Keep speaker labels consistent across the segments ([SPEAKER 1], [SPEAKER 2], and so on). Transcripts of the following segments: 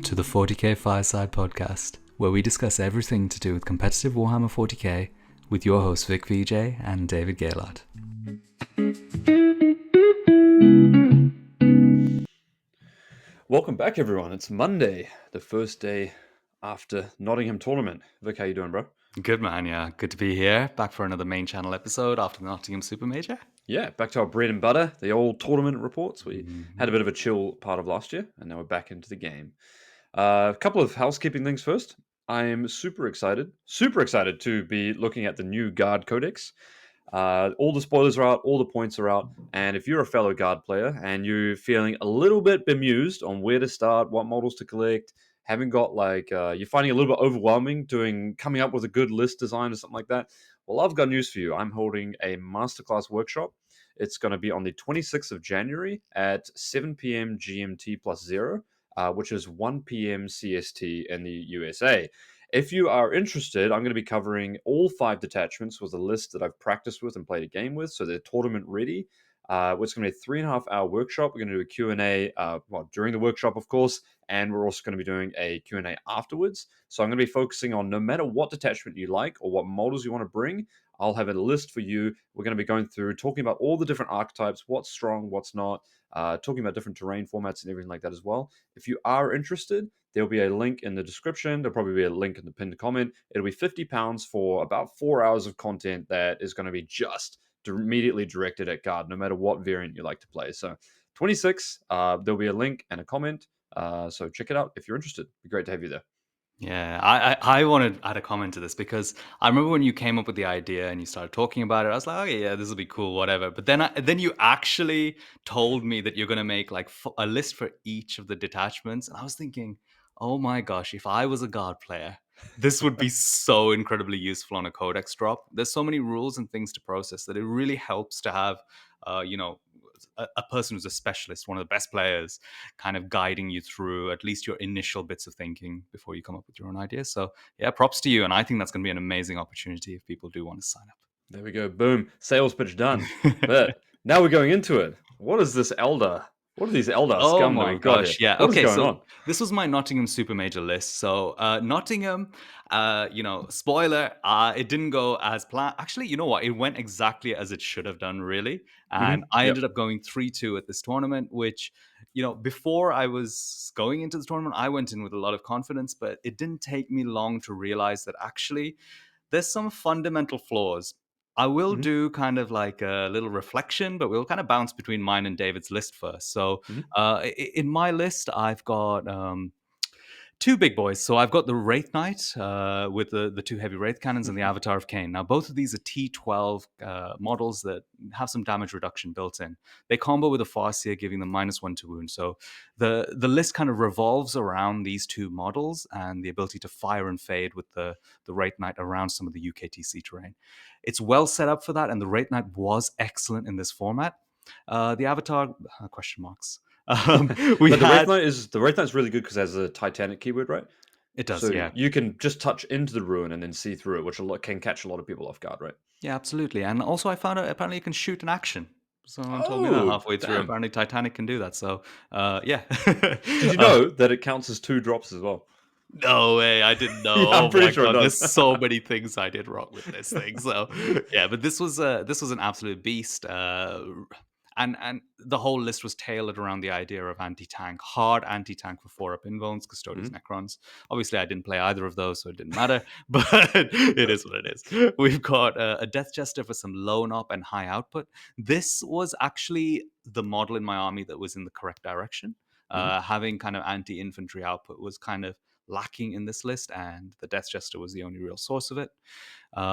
[SPEAKER 1] to the 40k Fireside podcast, where we discuss everything to do with competitive Warhammer 40k with your hosts Vik VJ and David Gaylord.
[SPEAKER 2] Welcome back, everyone. It's Monday, the first day after Nottingham tournament. Vik, how you doing, bro?
[SPEAKER 1] Good man, yeah. Good to be here, back for another main channel episode after the Nottingham Super Major.
[SPEAKER 2] Yeah, back to our bread and butter, the old tournament reports. We had a bit of a chill part of last year, and now we're back into the game. A couple of housekeeping things first. I'm super excited to be looking at the new Guard Codex. All the spoilers are out, all the points are out, and if you're a fellow Guard player and you're feeling a little bit bemused on where to start, what models to collect, haven't got you're finding it a little bit overwhelming coming up with a good list design or something like that, well, I've got news for you. I'm holding a Masterclass workshop. It's going to be on the 26th of January at 7 p.m. GMT plus 0, which is 1 p.m. CST in the USA. If you are interested, I'm going to be covering all 5 detachments with a list that I've practiced with and played a game with, so they're tournament ready. It's going to be a 3.5-hour workshop. We're going to do a Q&A during the workshop, of course, and we're also going to be doing a Q&A afterwards. So I'm going to be focusing on no matter what detachment you like or what models you want to bring, I'll have a list for you. We're going to be going through, talking about all the different archetypes, what's strong, what's not, talking about different terrain formats and everything like that as well. If you are interested, there'll be a link in the description. There'll probably be a link in the pinned comment. It'll be £50 for about 4 hours of content that is going to be just immediately directed at Guard, no matter what variant you like to play. So 26, there'll be a link and a comment. So check it out if you're interested. It'd be great to have you there.
[SPEAKER 1] Yeah, I wanted to add a comment to this because I remember when you came up with the idea and you started talking about it, I was like, okay, yeah, this will be cool, whatever. But then you actually told me that you're going to make like a list for each of the detachments. And I was thinking, oh my gosh, if I was a Guard player, this would be so incredibly useful on a codex drop. There's so many rules and things to process that it really helps to have, a person who's a specialist, one of the best players, kind of guiding you through at least your initial bits of thinking before you come up with your own ideas. So yeah, props to you. And I think that's going to be an amazing opportunity if people do want to sign up.
[SPEAKER 2] There we go. Boom. Sales pitch done. But now we're going into it. What is this Eldar? What are these Eldar
[SPEAKER 1] Oh
[SPEAKER 2] scum that
[SPEAKER 1] my
[SPEAKER 2] we've got here?
[SPEAKER 1] gosh, yeah.
[SPEAKER 2] What is
[SPEAKER 1] Okay,
[SPEAKER 2] going
[SPEAKER 1] so
[SPEAKER 2] on?
[SPEAKER 1] this was my Nottingham Super Major list. So Nottingham, spoiler, it didn't go as planned. Actually, you know what? It went exactly as it should have done, really. And I
[SPEAKER 2] Yep.
[SPEAKER 1] ended up going 3-2 at this tournament, which, before I was going into the tournament, I went in with a lot of confidence, but it didn't take me long to realize that actually there's some fundamental flaws. I will do kind of like a little reflection, but we'll kind of bounce between mine and David's list first. So in my list, I've got two big boys. So I've got the Wraith Knight with the two heavy Wraith cannons and the Avatar of Cain. Now, both of these are T12 models that have some damage reduction built in. They combo with a Farseer, giving them -1 to wound. So the list kind of revolves around these two models and the ability to fire and fade with the Wraith Knight around some of the UKTC terrain. It's well set up for that, and the Wraith Knight was excellent in this format. The Avatar, question marks.
[SPEAKER 2] But the Wraith Knight's really good because it has a Titanic keyword, right?
[SPEAKER 1] It does,
[SPEAKER 2] So
[SPEAKER 1] yeah.
[SPEAKER 2] you can just touch into the ruin and then see through it, which can catch a lot of people off guard, right?
[SPEAKER 1] Yeah, absolutely. And also, I found out apparently you can shoot an action. Someone told me that halfway through.
[SPEAKER 2] Damn.
[SPEAKER 1] Apparently, Titanic can do that. So, yeah.
[SPEAKER 2] Did you know that it counts as 2 drops as well?
[SPEAKER 1] No way, I didn't know.
[SPEAKER 2] Yeah, I'm
[SPEAKER 1] Oh
[SPEAKER 2] pretty
[SPEAKER 1] my
[SPEAKER 2] sure it
[SPEAKER 1] god, there's
[SPEAKER 2] does.
[SPEAKER 1] so many things I did wrong with this thing. So yeah, but this was an absolute beast. And the whole list was tailored around the idea of anti-tank, hard anti-tank for 4-up invones, custodians, necrons. Obviously, I didn't play either of those, so it didn't matter. But it is what it is. We've got a Death Jester for some low up and high output. This was actually the model in my army that was in the correct direction. Having kind of anti-infantry output was kind of lacking in this list, and the Death Jester was the only real source of it.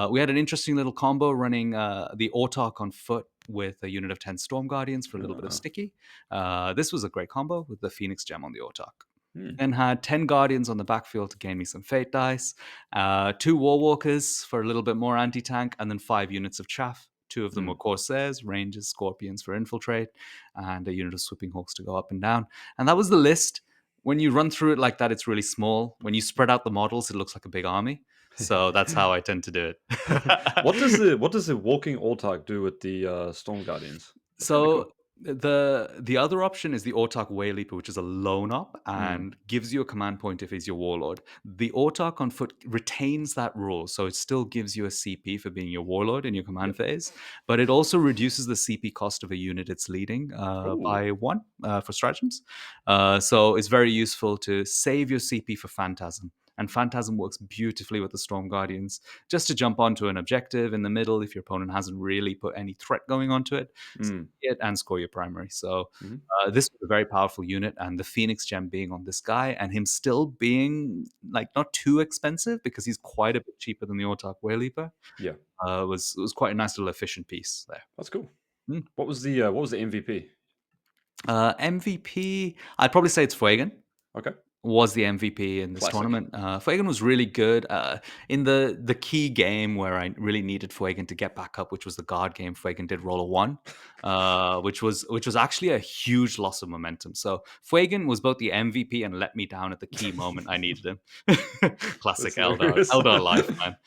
[SPEAKER 1] We had an interesting little combo running the Autarch on foot with a unit of 10 Storm Guardians for a little bit of sticky. This was a great combo with the Phoenix Gem on the Autarch. Then had 10 Guardians on the backfield to gain me some Fate dice, 2 Warwalkers for a little bit more anti-tank, and then 5 units of Chaff. 2 of them were Corsairs, Rangers, Scorpions for infiltrate, and a unit of Sweeping Hawks to go up and down. And that was the list. When you run through it like that, it's really small. When you spread out the models, it looks like a big army. So that's how I tend to do it.
[SPEAKER 2] What does the walking Autarch do with the Storm Guardians? That's kind of
[SPEAKER 1] So
[SPEAKER 2] cool.
[SPEAKER 1] The other option is the Autarch Way Leaper, which is a lone op
[SPEAKER 2] Mm,
[SPEAKER 1] and gives you a command point if he's your warlord. The Autarch on foot retains that rule, so it still gives you a CP for being your warlord in your
[SPEAKER 2] yep.
[SPEAKER 1] command phase, but it also reduces the CP cost of a unit it's leading
[SPEAKER 2] Oh.
[SPEAKER 1] by one for stratagems. So it's very useful to save your CP for Phantasm. And Phantasm works beautifully with the Storm Guardians. Just to jump onto an objective in the middle if your opponent hasn't really put any threat going onto it,
[SPEAKER 2] Mm,
[SPEAKER 1] it and score your primary. So
[SPEAKER 2] mhm.
[SPEAKER 1] this was a very powerful unit, and the Phoenix gem being on this guy, and him still being like not too expensive because he's quite a bit cheaper than the Autarch Wayleaper,
[SPEAKER 2] Yeah,
[SPEAKER 1] was quite a nice little efficient piece there.
[SPEAKER 2] that's cool.
[SPEAKER 1] Mm.
[SPEAKER 2] What was the MVP?
[SPEAKER 1] MVP, I'd probably say it's Fuegan.
[SPEAKER 2] Okay,
[SPEAKER 1] Was the MVP in this
[SPEAKER 2] classic.
[SPEAKER 1] tournament. Fuegan was really good in the key game where I really needed Fuegan to get back up, which was the guard game. Fuegan did roll a one, which was actually a huge loss of momentum. So Fuegan was both the MVP and let me down at the key moment I needed him. Classic
[SPEAKER 2] That's
[SPEAKER 1] Eldar,
[SPEAKER 2] hilarious.
[SPEAKER 1] Eldar life, man.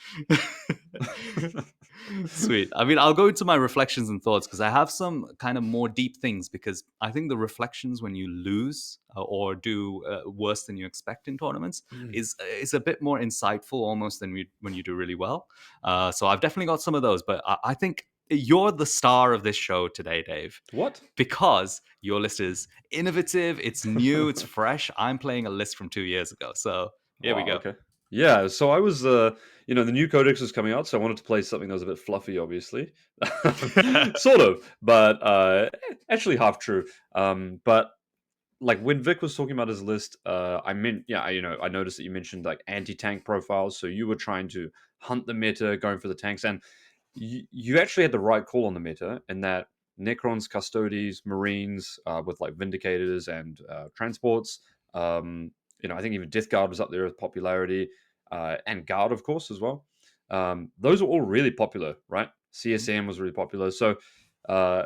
[SPEAKER 1] Sweet. I mean, I'll go into my reflections and thoughts because I have some kind of more deep things because I think the reflections when you lose or do worse than you expect in tournaments
[SPEAKER 2] Mm.
[SPEAKER 1] is a bit more insightful almost than when you do really well. So I've definitely got some of those, but I think you're the star of this show today, Dave,
[SPEAKER 2] What?
[SPEAKER 1] because your list is innovative, it's new, it's fresh. I'm playing a list from 2 years ago, so here we
[SPEAKER 2] Wow,
[SPEAKER 1] go.
[SPEAKER 2] okay. Yeah, so I was, the new codex was coming out, so I wanted to play something that was a bit fluffy, obviously. Sort of, but actually half true. But like when Vic was talking about his list, I meant, yeah, I noticed that you mentioned like anti-tank profiles, so you were trying to hunt the meta, going for the tanks, and you actually had the right call on the meta in that Necrons, Custodes, Marines with like Vindicators and transports. I think even Death Guard was up there with popularity, and Guard, of course, as well. Those are all really popular, right? CSM was really popular. So uh,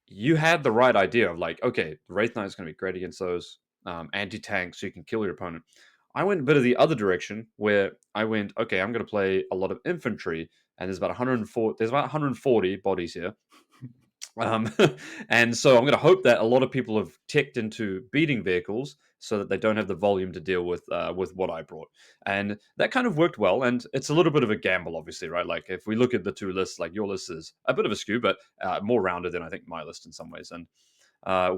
[SPEAKER 2] you had the right idea of like, okay, the Wraith Knight is going to be great against those anti tanks, so you can kill your opponent. I went a bit of the other direction where I went, okay, I'm going to play a lot of infantry, and there's about 140. There's about 140 bodies here, um, and so I'm going to hope that a lot of people have ticked into beating vehicles so that they don't have the volume to deal with what I brought, and that kind of worked well. And it's a little bit of a gamble, obviously, right? Like if we look at the two lists, like your list is a bit of a skew, but more rounded than I think my list in some ways. And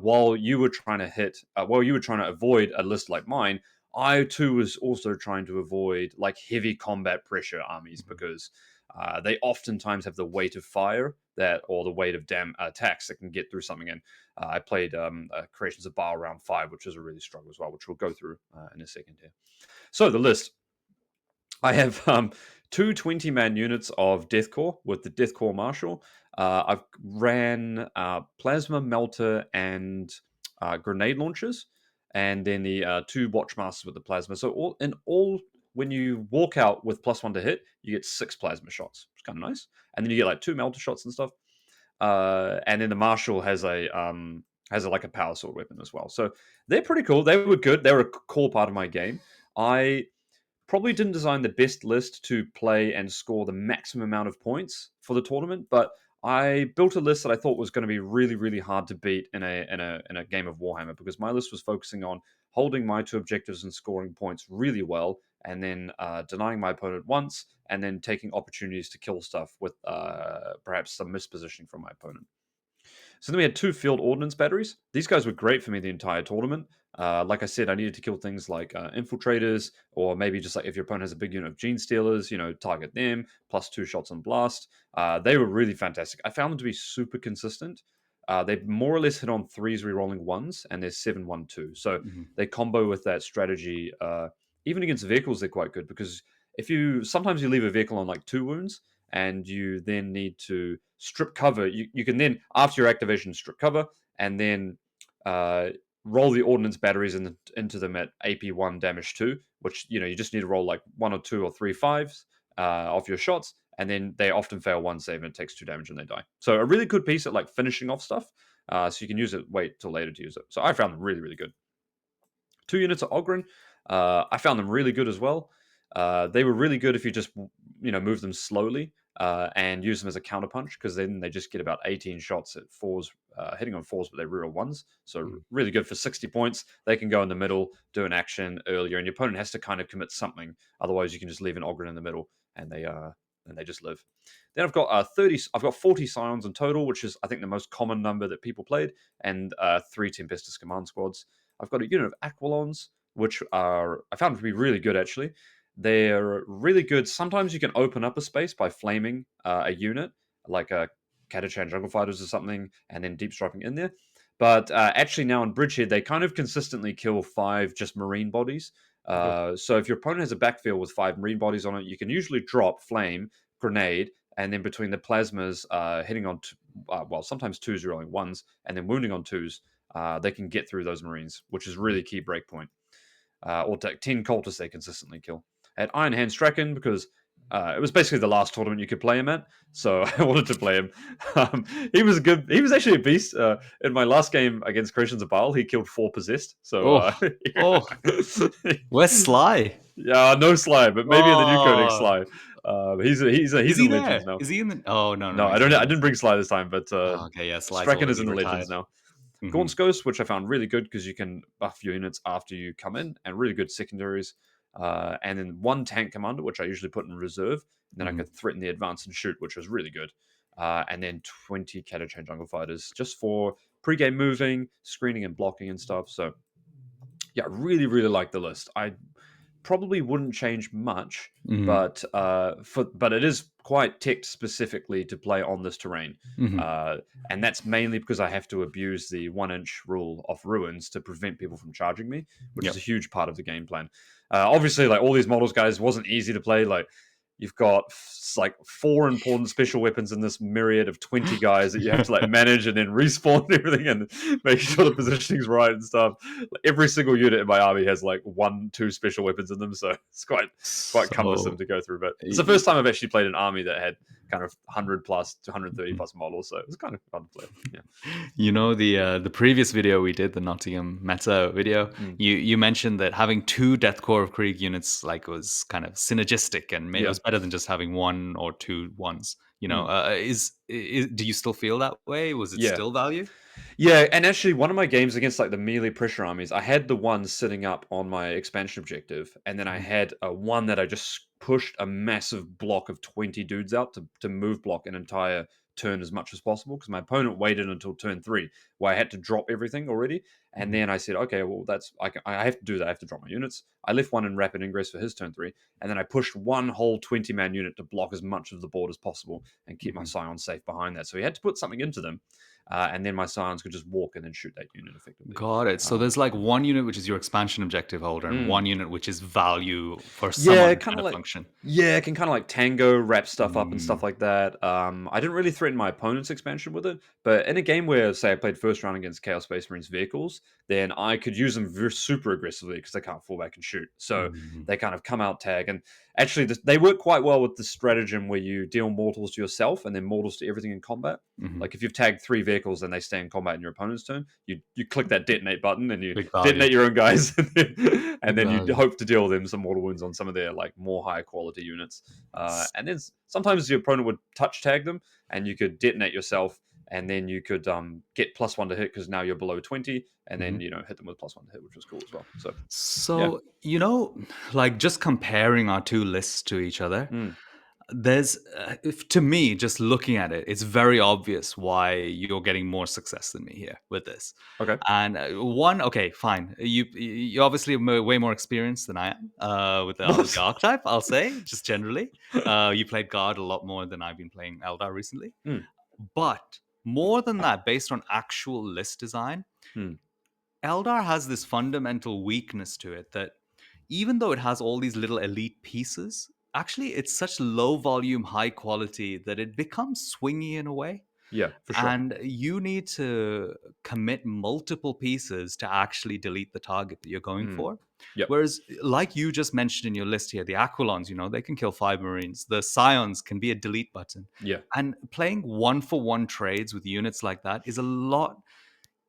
[SPEAKER 2] while you were trying to avoid a list like mine, I too was also trying to avoid like heavy combat pressure armies because they oftentimes have the weight of fire that or the weight of damn attacks that can get through something. And I played Creations of Baal round 5, which is a really struggle as well, which we'll go through in a second here. So the list. I have two 20-man units of Deathcore with the Deathcore Marshal. I've ran Plasma Melter and grenade launchers, and then the two Watchmasters with the Plasma. So all, when you walk out with +1 to hit, you get 6 Plasma shots. It's kind of nice, and then you get like 2 Melter shots and stuff. And then the Marshal has like a power sword weapon as well. So they're pretty cool. They were good. They were a core part of my game. I probably didn't design the best list to play and score the maximum amount of points for the tournament, but I built a list that I thought was going to be really, really hard to beat in a game of Warhammer because my list was focusing on holding my two objectives and scoring points really well, and then denying my opponent once, and then taking opportunities to kill stuff with perhaps some mispositioning from my opponent. So then we had two field ordnance batteries. These guys were great for me the entire tournament. Like I said, I needed to kill things like infiltrators, or maybe just like if your opponent has a big unit of gene stealers, target them, +2 shots on blast. They were really fantastic. I found them to be super consistent. They more or less hit on threes rerolling ones, and they're 7-1-2. So
[SPEAKER 1] Mhm.
[SPEAKER 2] they combo with that strategy. Even against vehicles, they're quite good because if you sometimes you leave a vehicle on like 2 wounds, and you then need to strip cover. You can then, after your activation, strip cover and then uh, roll the ordnance batteries into them at AP1 damage 2, which you just need to roll like 1 or 2 or 3 5s off your shots, and then they often fail one save and it takes 2 damage and they die. So a really good piece at like finishing off stuff. So you can use it, wait till later to use it. So I found them really, really good. 2 units of Ogren. I found them really good as well. They were really good if you just move them slowly. and use them as a counterpunch, because then they just get about 18 shots at fours, hitting on fours, but they reroll ones. So
[SPEAKER 1] Mm.
[SPEAKER 2] really good for 60 points. They can go in the middle, do an action earlier, and your opponent has to kind of commit something. Otherwise, you can just leave an Ogryn in the middle, and they just live. Then I've got 30. I've got 40 Scions in total, which is I think the most common number that people played, and 3 Tempestus command squads. I've got a unit of Aquilons, which are I found to be really good actually. They're really good. Sometimes you can open up a space by flaming a unit, like a Catachan Jungle Fighters or something, and then deep striking in there. But actually, now in Bridgehead, they kind of consistently kill 5 just marine bodies.
[SPEAKER 1] Oh,
[SPEAKER 2] So if your opponent has a backfield with 5 marine bodies on it, you can usually drop flame, grenade, and then between the plasmas hitting on, well, sometimes twos rolling ones, and then wounding on twos, they can get through those marines, which is really key breakpoint. Or 10 cultists they consistently kill. I had Iron Hand Strachan because it was basically the last tournament you could play him at, so I wanted to play him. He was good. He was actually a beast. In my last game against Christians of Baal, he killed 4 possessed. So
[SPEAKER 1] oh, oh, where's Sly?
[SPEAKER 2] yeah, no Sly, but maybe in the new codex
[SPEAKER 1] Oh,
[SPEAKER 2] Sly.
[SPEAKER 1] is
[SPEAKER 2] He's
[SPEAKER 1] he
[SPEAKER 2] in Legends
[SPEAKER 1] there?
[SPEAKER 2] now.
[SPEAKER 1] Is he in the? Oh no,
[SPEAKER 2] No,
[SPEAKER 1] no,
[SPEAKER 2] I
[SPEAKER 1] he's
[SPEAKER 2] don't.
[SPEAKER 1] not
[SPEAKER 2] I
[SPEAKER 1] there.
[SPEAKER 2] didn't bring Sly this time, but
[SPEAKER 1] Oh, okay, yeah, Sly's
[SPEAKER 2] Strachan is
[SPEAKER 1] already
[SPEAKER 2] in the
[SPEAKER 1] retired.
[SPEAKER 2] Legends now.
[SPEAKER 1] Hmm.
[SPEAKER 2] Gaunt's Ghost, which I found really good because you can buff your units after you come in, and really good secondaries. And then 1 tank commander, which I usually put in reserve, and then I
[SPEAKER 1] Hmm.
[SPEAKER 2] could threaten the advance and shoot, which was really good. And then 20 Catachan Jungle Fighters just for pre-game moving, screening, and blocking and stuff. So yeah, really, really like the list. I probably wouldn't change much,
[SPEAKER 1] Hmm.
[SPEAKER 2] but it is quite ticked specifically to play on this terrain,
[SPEAKER 1] Hmm.
[SPEAKER 2] uh, and that's mainly because I have to abuse the 1 inch rule of ruins to prevent people from charging me, which is a
[SPEAKER 1] Yep.
[SPEAKER 2] huge part of the game plan. Obviously, like all these models, guys, wasn't easy to play. Like you've got like 4 important special weapons in this myriad of 20 guys that you have to like manage and then respawn and everything and make sure the positioning's right and stuff. Like, every single unit in my army has like 1, 2 special weapons in them, so it's quite cumbersome
[SPEAKER 1] So,
[SPEAKER 2] to go through. But it's the
[SPEAKER 1] y-
[SPEAKER 2] first time I've actually played an army that had kind of 100 plus to 130
[SPEAKER 1] y-
[SPEAKER 2] plus models, so it was kind of fun to play. Yeah.
[SPEAKER 1] You know the previous video we did, the Nottingham meta video.
[SPEAKER 2] Mm.
[SPEAKER 1] You mentioned that having 2 Deathcore of Krieg units like was kind of synergistic, and it
[SPEAKER 2] Yeah.
[SPEAKER 1] was better than just having 1 or 2 ones.
[SPEAKER 2] Mm.
[SPEAKER 1] Is do you still feel that way? Was it
[SPEAKER 2] Yeah.
[SPEAKER 1] still value?
[SPEAKER 2] Yeah, and actually, one of my games against like the melee pressure armies, I had the one sitting up on my expansion objective, and then I
[SPEAKER 1] Mhm.
[SPEAKER 2] had a one that I just pushed a massive block of 20 dudes out to move block an entire turn as much as possible because my opponent waited until turn 3 where I had to drop everything already, and
[SPEAKER 1] Mhm.
[SPEAKER 2] then I said, okay, well I have to do that. I have to drop my units. I left one in rapid ingress for his turn 3, and then I pushed one whole 20-man unit to block as much of the board as possible and keep my
[SPEAKER 1] Mhm.
[SPEAKER 2] scion safe behind that. So he had to put something into them, and then my scions could just walk and then shoot that unit effectively.
[SPEAKER 1] Got it. So
[SPEAKER 2] Um,
[SPEAKER 1] there's like one unit which is your expansion objective holder, and
[SPEAKER 2] mm.
[SPEAKER 1] one unit which is value for some
[SPEAKER 2] Yeah,
[SPEAKER 1] other
[SPEAKER 2] kind
[SPEAKER 1] kind
[SPEAKER 2] of
[SPEAKER 1] of
[SPEAKER 2] like
[SPEAKER 1] function.
[SPEAKER 2] yeah, it can kind of like tango, wrap stuff up and stuff
[SPEAKER 1] Mm.
[SPEAKER 2] like that. I didn't really threaten my opponent's expansion with it, but in a game where, say, I played first round against Chaos Space Marines vehicles, then I could use them super aggressively because they can't fall back and shoot. So
[SPEAKER 1] Mhm.
[SPEAKER 2] they kind of come out tag, and actually they work quite well with the stratagem where you deal mortals to yourself and then mortals to everything in combat.
[SPEAKER 1] Mhm.
[SPEAKER 2] Like if you've tagged 3 vehicles and they stay in combat in your opponent's turn, you click that detonate button and you
[SPEAKER 1] Big value.
[SPEAKER 2] detonate your own guys, and
[SPEAKER 1] Big
[SPEAKER 2] then you
[SPEAKER 1] value.
[SPEAKER 2] hope to deal them some mortal wounds on some of their like more higher quality units. And then sometimes your opponent would touch tag them, and you could detonate yourself, and then you could get +1 to hit because now you're below 20, and then
[SPEAKER 1] Mhm.
[SPEAKER 2] hit them with +1 to hit, which was cool as well. So yeah.
[SPEAKER 1] So, like just comparing our two lists to each other,
[SPEAKER 2] Mm.
[SPEAKER 1] there's, to me, just looking at it, it's very obvious why you're getting more success than me here with this.
[SPEAKER 2] Okay.
[SPEAKER 1] And okay, fine. You obviously have way more experience than I am with the
[SPEAKER 2] What?
[SPEAKER 1] archetype. I'll say just generally, you played guard a lot more than I've been playing Eldar recently.
[SPEAKER 2] Mm.
[SPEAKER 1] But more than that, based on actual list design,
[SPEAKER 2] Mm.
[SPEAKER 1] Eldar has this fundamental weakness to it that even though it has all these little elite pieces, actually it's such low volume, high quality that it becomes swingy in a way.
[SPEAKER 2] Yeah, for sure.
[SPEAKER 1] And you need to commit multiple pieces to actually delete the target that you're going
[SPEAKER 2] Mm.
[SPEAKER 1] for.
[SPEAKER 2] Yep.
[SPEAKER 1] Whereas, like you just mentioned in your list here, the Aquilons, they can kill 5 Marines. The Scions can be a delete button.
[SPEAKER 2] Yeah.
[SPEAKER 1] And playing 1-for-1 trades with units like that is a lot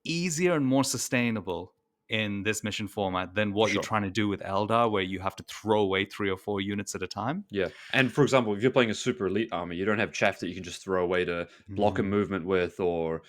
[SPEAKER 1] easier and more sustainable in this mission format than
[SPEAKER 2] for
[SPEAKER 1] what you're
[SPEAKER 2] sure.
[SPEAKER 1] trying to do with Eldar, where you have to throw away 3 or 4 units at a time.
[SPEAKER 2] Yeah, and for example, if you're playing a super elite army, you don't have chaff that you can just throw away to block a
[SPEAKER 1] Mhm.
[SPEAKER 2] movement with, or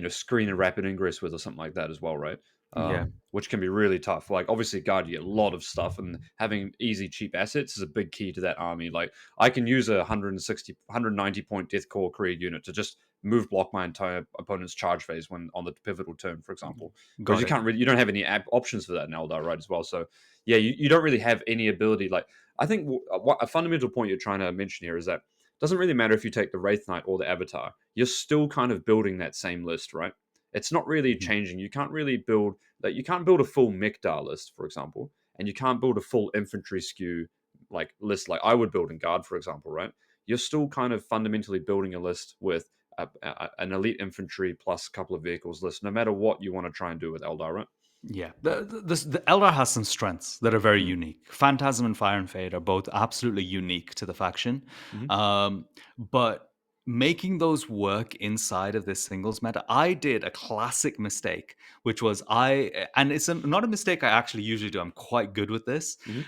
[SPEAKER 2] screen a rapid ingress with, or something like that as well, right?
[SPEAKER 1] Yeah,
[SPEAKER 2] Which can be really tough. Like obviously, guard you get a lot of stuff, and having easy, cheap assets is a big key to that army. Like I can use a 160, 190 point Death Core Krieg unit to just move block my entire opponent's charge phase when on the pivotal turn, for example. Whereas
[SPEAKER 1] got it.
[SPEAKER 2] you don't have any options for that in Eldar, right? As well, so yeah, you don't really have any ability like I think what a fundamental point you're trying to mention here is that it doesn't really matter if you take the Wraith Knight or the Avatar. You're still kind of building that same list, right? It's not really
[SPEAKER 1] Mhm.
[SPEAKER 2] changing. You can't really build like you can't build a full Mekdar list, for example, and you can't build a full infantry skew like list like I would build in Guard, for example, right? You're still kind of fundamentally building a list with an elite infantry plus a couple of vehicles list, no matter what you want to try and do with Eldar, right?
[SPEAKER 1] Yeah, the Eldar has some strengths that are very
[SPEAKER 2] Mm,
[SPEAKER 1] unique. Phantasm and Fire and Fade are both absolutely unique to the faction,
[SPEAKER 2] hmm
[SPEAKER 1] um, but making those work inside of this singles meta, I did a classic mistake, which was and it's not a mistake I actually usually do. I'm quite good with this.
[SPEAKER 2] hmm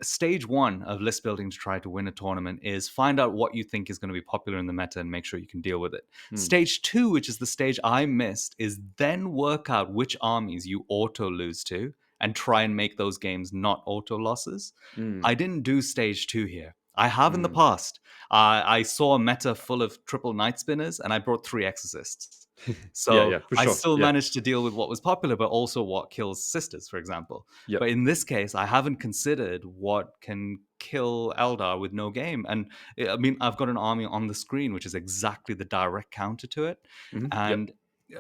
[SPEAKER 1] Stage one of list building to try to win a tournament is find out what you think is going to be popular in the meta and make sure you can deal with it.
[SPEAKER 2] mm,
[SPEAKER 1] Stage two, which is the stage I missed, is then work out which armies you auto lose to and try and make those games not auto losses.
[SPEAKER 2] mm,
[SPEAKER 1] I didn't do stage two here. I have in the
[SPEAKER 2] mm.
[SPEAKER 1] past. I saw a meta full of triple night spinners and I brought 3 exorcists.
[SPEAKER 2] Yeah,
[SPEAKER 1] So
[SPEAKER 2] yeah, for
[SPEAKER 1] I
[SPEAKER 2] sure.
[SPEAKER 1] still
[SPEAKER 2] Yeah,
[SPEAKER 1] managed to deal with what was popular, but also what kills sisters, for example.
[SPEAKER 2] yep.
[SPEAKER 1] But in this case, I haven't considered what can kill Eldar with no game. And I mean, I've got an army on the screen, which is exactly the direct counter to it.
[SPEAKER 2] Yep.
[SPEAKER 1] And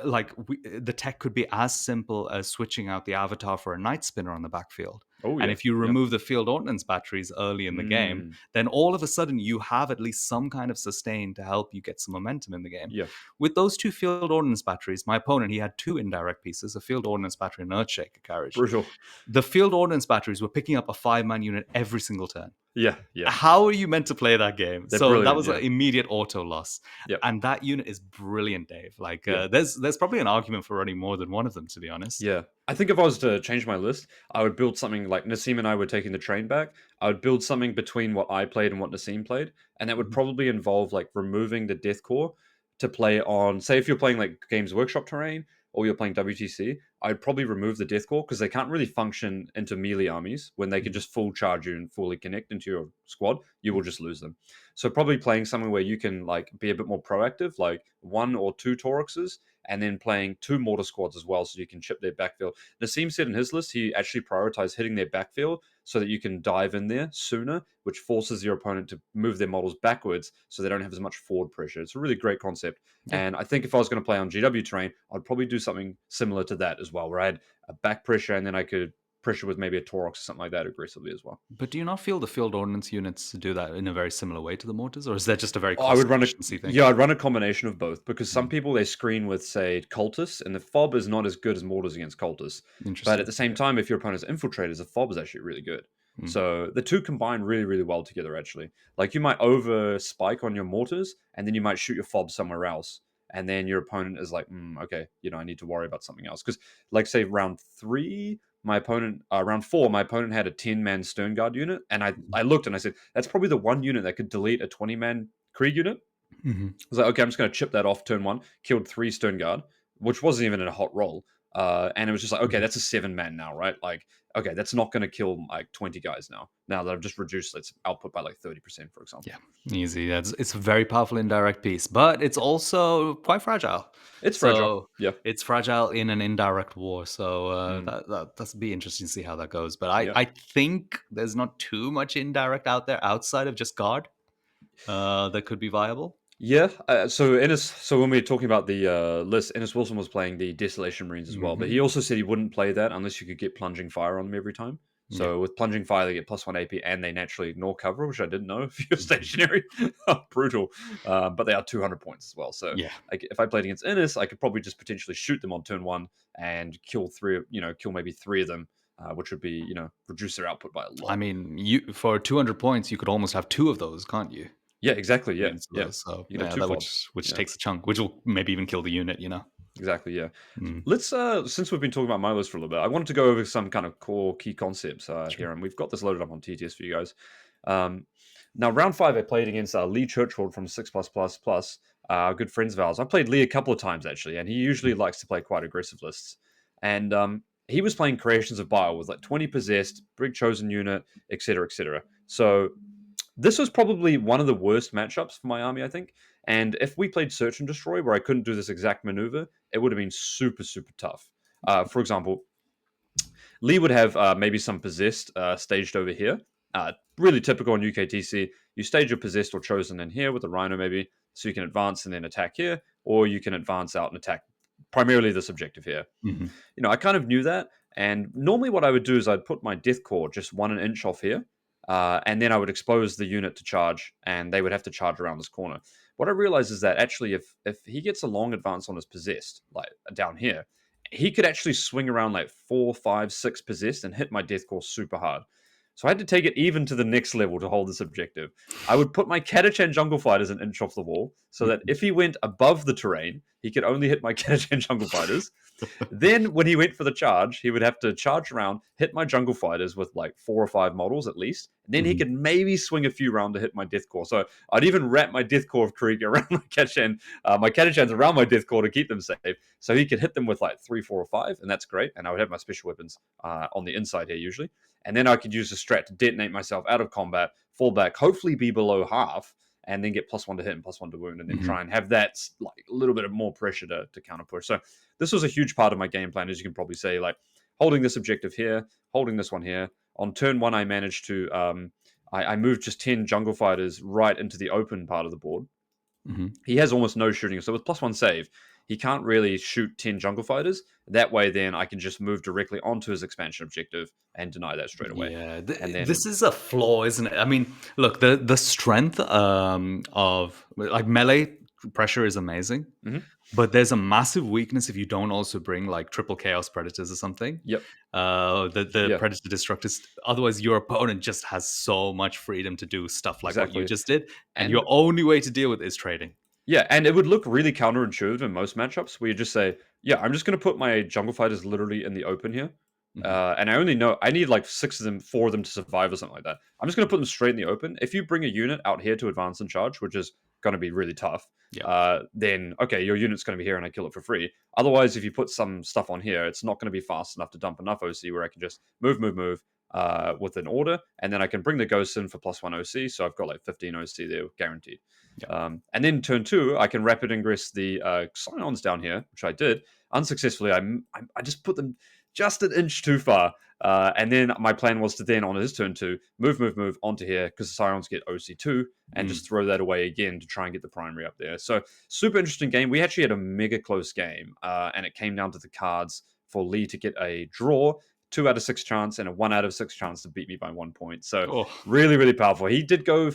[SPEAKER 1] like the tech could be as simple as switching out the avatar for a night spinner on the backfield.
[SPEAKER 2] Oh,
[SPEAKER 1] And
[SPEAKER 2] yeah.
[SPEAKER 1] if you
[SPEAKER 2] Yep.
[SPEAKER 1] remove the field ordnance batteries early in the game,
[SPEAKER 2] Mm,
[SPEAKER 1] then all of a sudden you have at least some kind of sustain to help you get some momentum in the game.
[SPEAKER 2] yeah.
[SPEAKER 1] With those 2 field ordnance batteries, my opponent, he had 2 indirect pieces, a field ordnance battery and an Earthshaker carriage.
[SPEAKER 2] Brutal.
[SPEAKER 1] The field ordnance batteries were picking up a 5-man unit every single turn.
[SPEAKER 2] Yeah, yeah.
[SPEAKER 1] How are you meant to play that game?
[SPEAKER 2] They're
[SPEAKER 1] So that
[SPEAKER 2] brilliant,
[SPEAKER 1] was an
[SPEAKER 2] yeah.
[SPEAKER 1] immediate auto loss,
[SPEAKER 2] Yep.
[SPEAKER 1] and that unit is brilliant, Dave. Like,
[SPEAKER 2] Yeah.
[SPEAKER 1] there's probably an argument for running more than one of them, to be honest.
[SPEAKER 2] Yeah. I think if I was to change my list, I would build something like Nassim and I were taking the train back. I would build something between what I played and what Nassim played. And that would
[SPEAKER 1] Mhm,
[SPEAKER 2] probably involve like removing the death core to play on, say, if you're playing like Games Workshop terrain or you're playing WTC, I'd probably remove the death core because they can't really function into melee armies when they can
[SPEAKER 1] mhm,
[SPEAKER 2] just full charge you and fully connect into your squad. You will
[SPEAKER 1] mhm.
[SPEAKER 2] just lose them. So probably playing something where you can like be a bit more proactive, like 1 or 2 Tauruxes and then playing 2 mortar squads as well, so you can chip their backfield. Nassim said in his list he actually prioritized hitting their backfield so that you can dive in there sooner, which forces your opponent to move their models backwards so they don't have as much forward pressure. It's a really great concept.
[SPEAKER 1] Yeah.
[SPEAKER 2] And I think if I was going to play on GW terrain, I'd probably do something similar to that as well, where I had a back pressure and then I could pressure with maybe a Taurox or something like that aggressively as well.
[SPEAKER 1] But do you not feel the field ordnance units do that in a very similar way to the mortars, or is that just a very
[SPEAKER 2] Oh, I
[SPEAKER 1] cost
[SPEAKER 2] would run a
[SPEAKER 1] efficiency thing?
[SPEAKER 2] yeah, I'd run a combination of both because some
[SPEAKER 1] Mm,
[SPEAKER 2] people they screen with say cultists, and the fob is not as good as mortars against cultists. But at
[SPEAKER 1] interesting.
[SPEAKER 2] the same
[SPEAKER 1] Okay.
[SPEAKER 2] time, if your opponent's infiltrators, the fob is actually really good.
[SPEAKER 1] Mm,
[SPEAKER 2] So the two combine really, really well together. Actually, like you might over spike on your mortars, and then you might shoot your fob somewhere else, and then your opponent is like, okay, I need to worry about something else. Because like say round 3, round 4, my opponent had a 10-man Stern Guard unit, and I looked and I said that's probably the one unit that could delete a 20-man Krieg unit.
[SPEAKER 1] mhm,
[SPEAKER 2] I was like, okay, I'm just going to chip that off turn 1. Killed 3 Stern Guard, which wasn't even in a hot roll. And it was just like, okay,
[SPEAKER 1] mhm.
[SPEAKER 2] that's a 7-man now, right? Like, okay, that's not going to kill like 20 guys now. Now that I've just reduced its output by like 30%, for example.
[SPEAKER 1] Yeah, easy. It's a very powerful indirect piece, but it's
[SPEAKER 2] Yeah.
[SPEAKER 1] also quite fragile.
[SPEAKER 2] It's fragile.
[SPEAKER 1] So
[SPEAKER 2] Yeah.
[SPEAKER 1] it's fragile in an indirect war. So
[SPEAKER 2] Mm.
[SPEAKER 1] that's be interesting to see how that goes. But I
[SPEAKER 2] Yeah.
[SPEAKER 1] I think there's not too much indirect out there outside of just guard that could be viable.
[SPEAKER 2] Yeah, so when we were talking about the list, Ennis Wilson was playing the Desolation Marines as well, but
[SPEAKER 1] Hmm.
[SPEAKER 2] he also said he wouldn't play that unless you could get plunging fire on them every time.
[SPEAKER 1] Yeah,
[SPEAKER 2] So with plunging fire, they get +1 AP and they naturally ignore cover, which I didn't know if you're stationary. Brutal, but they are 200 points as well. So
[SPEAKER 1] yeah.
[SPEAKER 2] like, if I played against Ennis, I could probably just potentially shoot them on turn 1 and kill maybe 3 of them, which would be reduce their output by a
[SPEAKER 1] I
[SPEAKER 2] lot.
[SPEAKER 1] mean, you for 200 points, you could almost have 2 of those, can't you?
[SPEAKER 2] Yeah, exactly. Yeah,
[SPEAKER 1] Units of
[SPEAKER 2] yeah.
[SPEAKER 1] those. So
[SPEAKER 2] You could have
[SPEAKER 1] yeah,
[SPEAKER 2] two
[SPEAKER 1] that
[SPEAKER 2] fobs.
[SPEAKER 1] which
[SPEAKER 2] Yeah.
[SPEAKER 1] takes a chunk, which will maybe even kill the unit.
[SPEAKER 2] exactly. Yeah.
[SPEAKER 1] Mm,
[SPEAKER 2] Let's since we've been talking about my list for a little bit, I wanted to go over some kind of core key concepts
[SPEAKER 1] sure.
[SPEAKER 2] here, and we've got this loaded up on TTS for you guys. Um, Now, round five, I played against Lee Churchward from Six Plus Plus Plus, good friends of ours. I played Lee a couple of times actually, and he usually
[SPEAKER 1] Mm,
[SPEAKER 2] likes to play quite aggressive lists. And he was playing Creations of Bile with like 20 possessed, big chosen unit, etc., etc. So this was probably one of the worst matchups for my army, I think. And if we played Search and Destroy, where I couldn't do this exact maneuver, it would have been super, super tough. For example, Lee would have maybe some possessed staged over here. Really typical in UKTC. You stage your possessed or chosen in here with a rhino, maybe, so you can advance and then attack here, or you can advance out and attack primarily this objective here.
[SPEAKER 1] mhm,
[SPEAKER 2] I kind of knew that. And normally, what I would do is I'd put my death core just 1 inch off here, and then I would expose the unit to charge, and they would have to charge around this corner. What I realized is that actually, if he gets a long advance on his possessed, like down here, he could actually swing around like 4, 5, 6 possessed and hit my death core super hard. So I had to take it even to the next level to hold this objective. I would put my Catachan Jungle Fighters 1 inch off the wall, so that
[SPEAKER 1] mhm.
[SPEAKER 2] if he went above the terrain, he could only hit my Catachan Jungle Fighters. Then, when he went for the charge, he would have to charge around, hit my jungle fighters with like 4 or 5 models at least. And then he
[SPEAKER 1] Mhm,
[SPEAKER 2] could maybe swing a few round to hit my death core. So I'd even wrap my death core of Krieg around my Catachans around my death core to keep them safe. So he could hit them with like 3, 4, or 5, and that's great. And I would have my special weapons on the inside here usually. And then I could use the strat to detonate myself out of combat, fall back, hopefully be below half, and then get +1 to hit and +1 to wound, and then
[SPEAKER 1] mhm.
[SPEAKER 2] try and have that like a little bit of more pressure to counter push. So this was a huge part of my game plan, as you can probably say, like holding this objective here, holding this one here. On turn one, I managed to I moved just 10 jungle fighters right into the open part of the board.
[SPEAKER 1] Mhm.
[SPEAKER 2] He has almost no shooting, so with +1 save, he can't really shoot 10 jungle fighters. That way, then I can just move directly onto his expansion objective and deny that straight away.
[SPEAKER 1] Yeah,
[SPEAKER 2] And then,
[SPEAKER 1] this is a flaw, isn't it? I mean, look, the strength of like melee pressure is amazing,
[SPEAKER 2] mhm,
[SPEAKER 1] but there's a massive weakness if you don't also bring like triple chaos predators or something.
[SPEAKER 2] yep,
[SPEAKER 1] The
[SPEAKER 2] yeah,
[SPEAKER 1] predator destructors. Otherwise, your opponent just has so much freedom to do stuff like what you
[SPEAKER 2] exactly.
[SPEAKER 1] just did, and your
[SPEAKER 2] And
[SPEAKER 1] only way to deal with it is trading.
[SPEAKER 2] yeah, and it would look really counterintuitive in most matchups where you just say, "Yeah, I'm just going to put my jungle fighters literally in the open here,
[SPEAKER 1] Hmm.
[SPEAKER 2] and I only know I need like 6 of them, 4 of them to survive or something like that. I'm just going to put them straight in the open. If you bring a unit out here to advance and charge, which is going to be really tough,
[SPEAKER 1] Yeah,
[SPEAKER 2] then okay, your unit's going to be here and I kill it for free. Otherwise, if you put some stuff on here, it's not going to be fast enough to dump enough OC where I can just move with an order, and then I can bring the ghosts in for +1 OC, so I've got like 15 OC there guaranteed.
[SPEAKER 1] yeah.
[SPEAKER 2] And then turn two, I can rapid ingress the Scions down here, which I did unsuccessfully. I just put them just an inch too far. And then my plan was to then, on his turn two, move onto here because the Scions get OC2 and
[SPEAKER 1] Mm.
[SPEAKER 2] just throw that away again to try and get the primary up there. So, super interesting game. We actually had a mega close game, and it came down to the cards for Lee to get a draw, 2 out of 6 chance, and a 1 out of 6 chance to beat me by 1 point. So,
[SPEAKER 1] Oh,
[SPEAKER 2] really, really powerful. He did go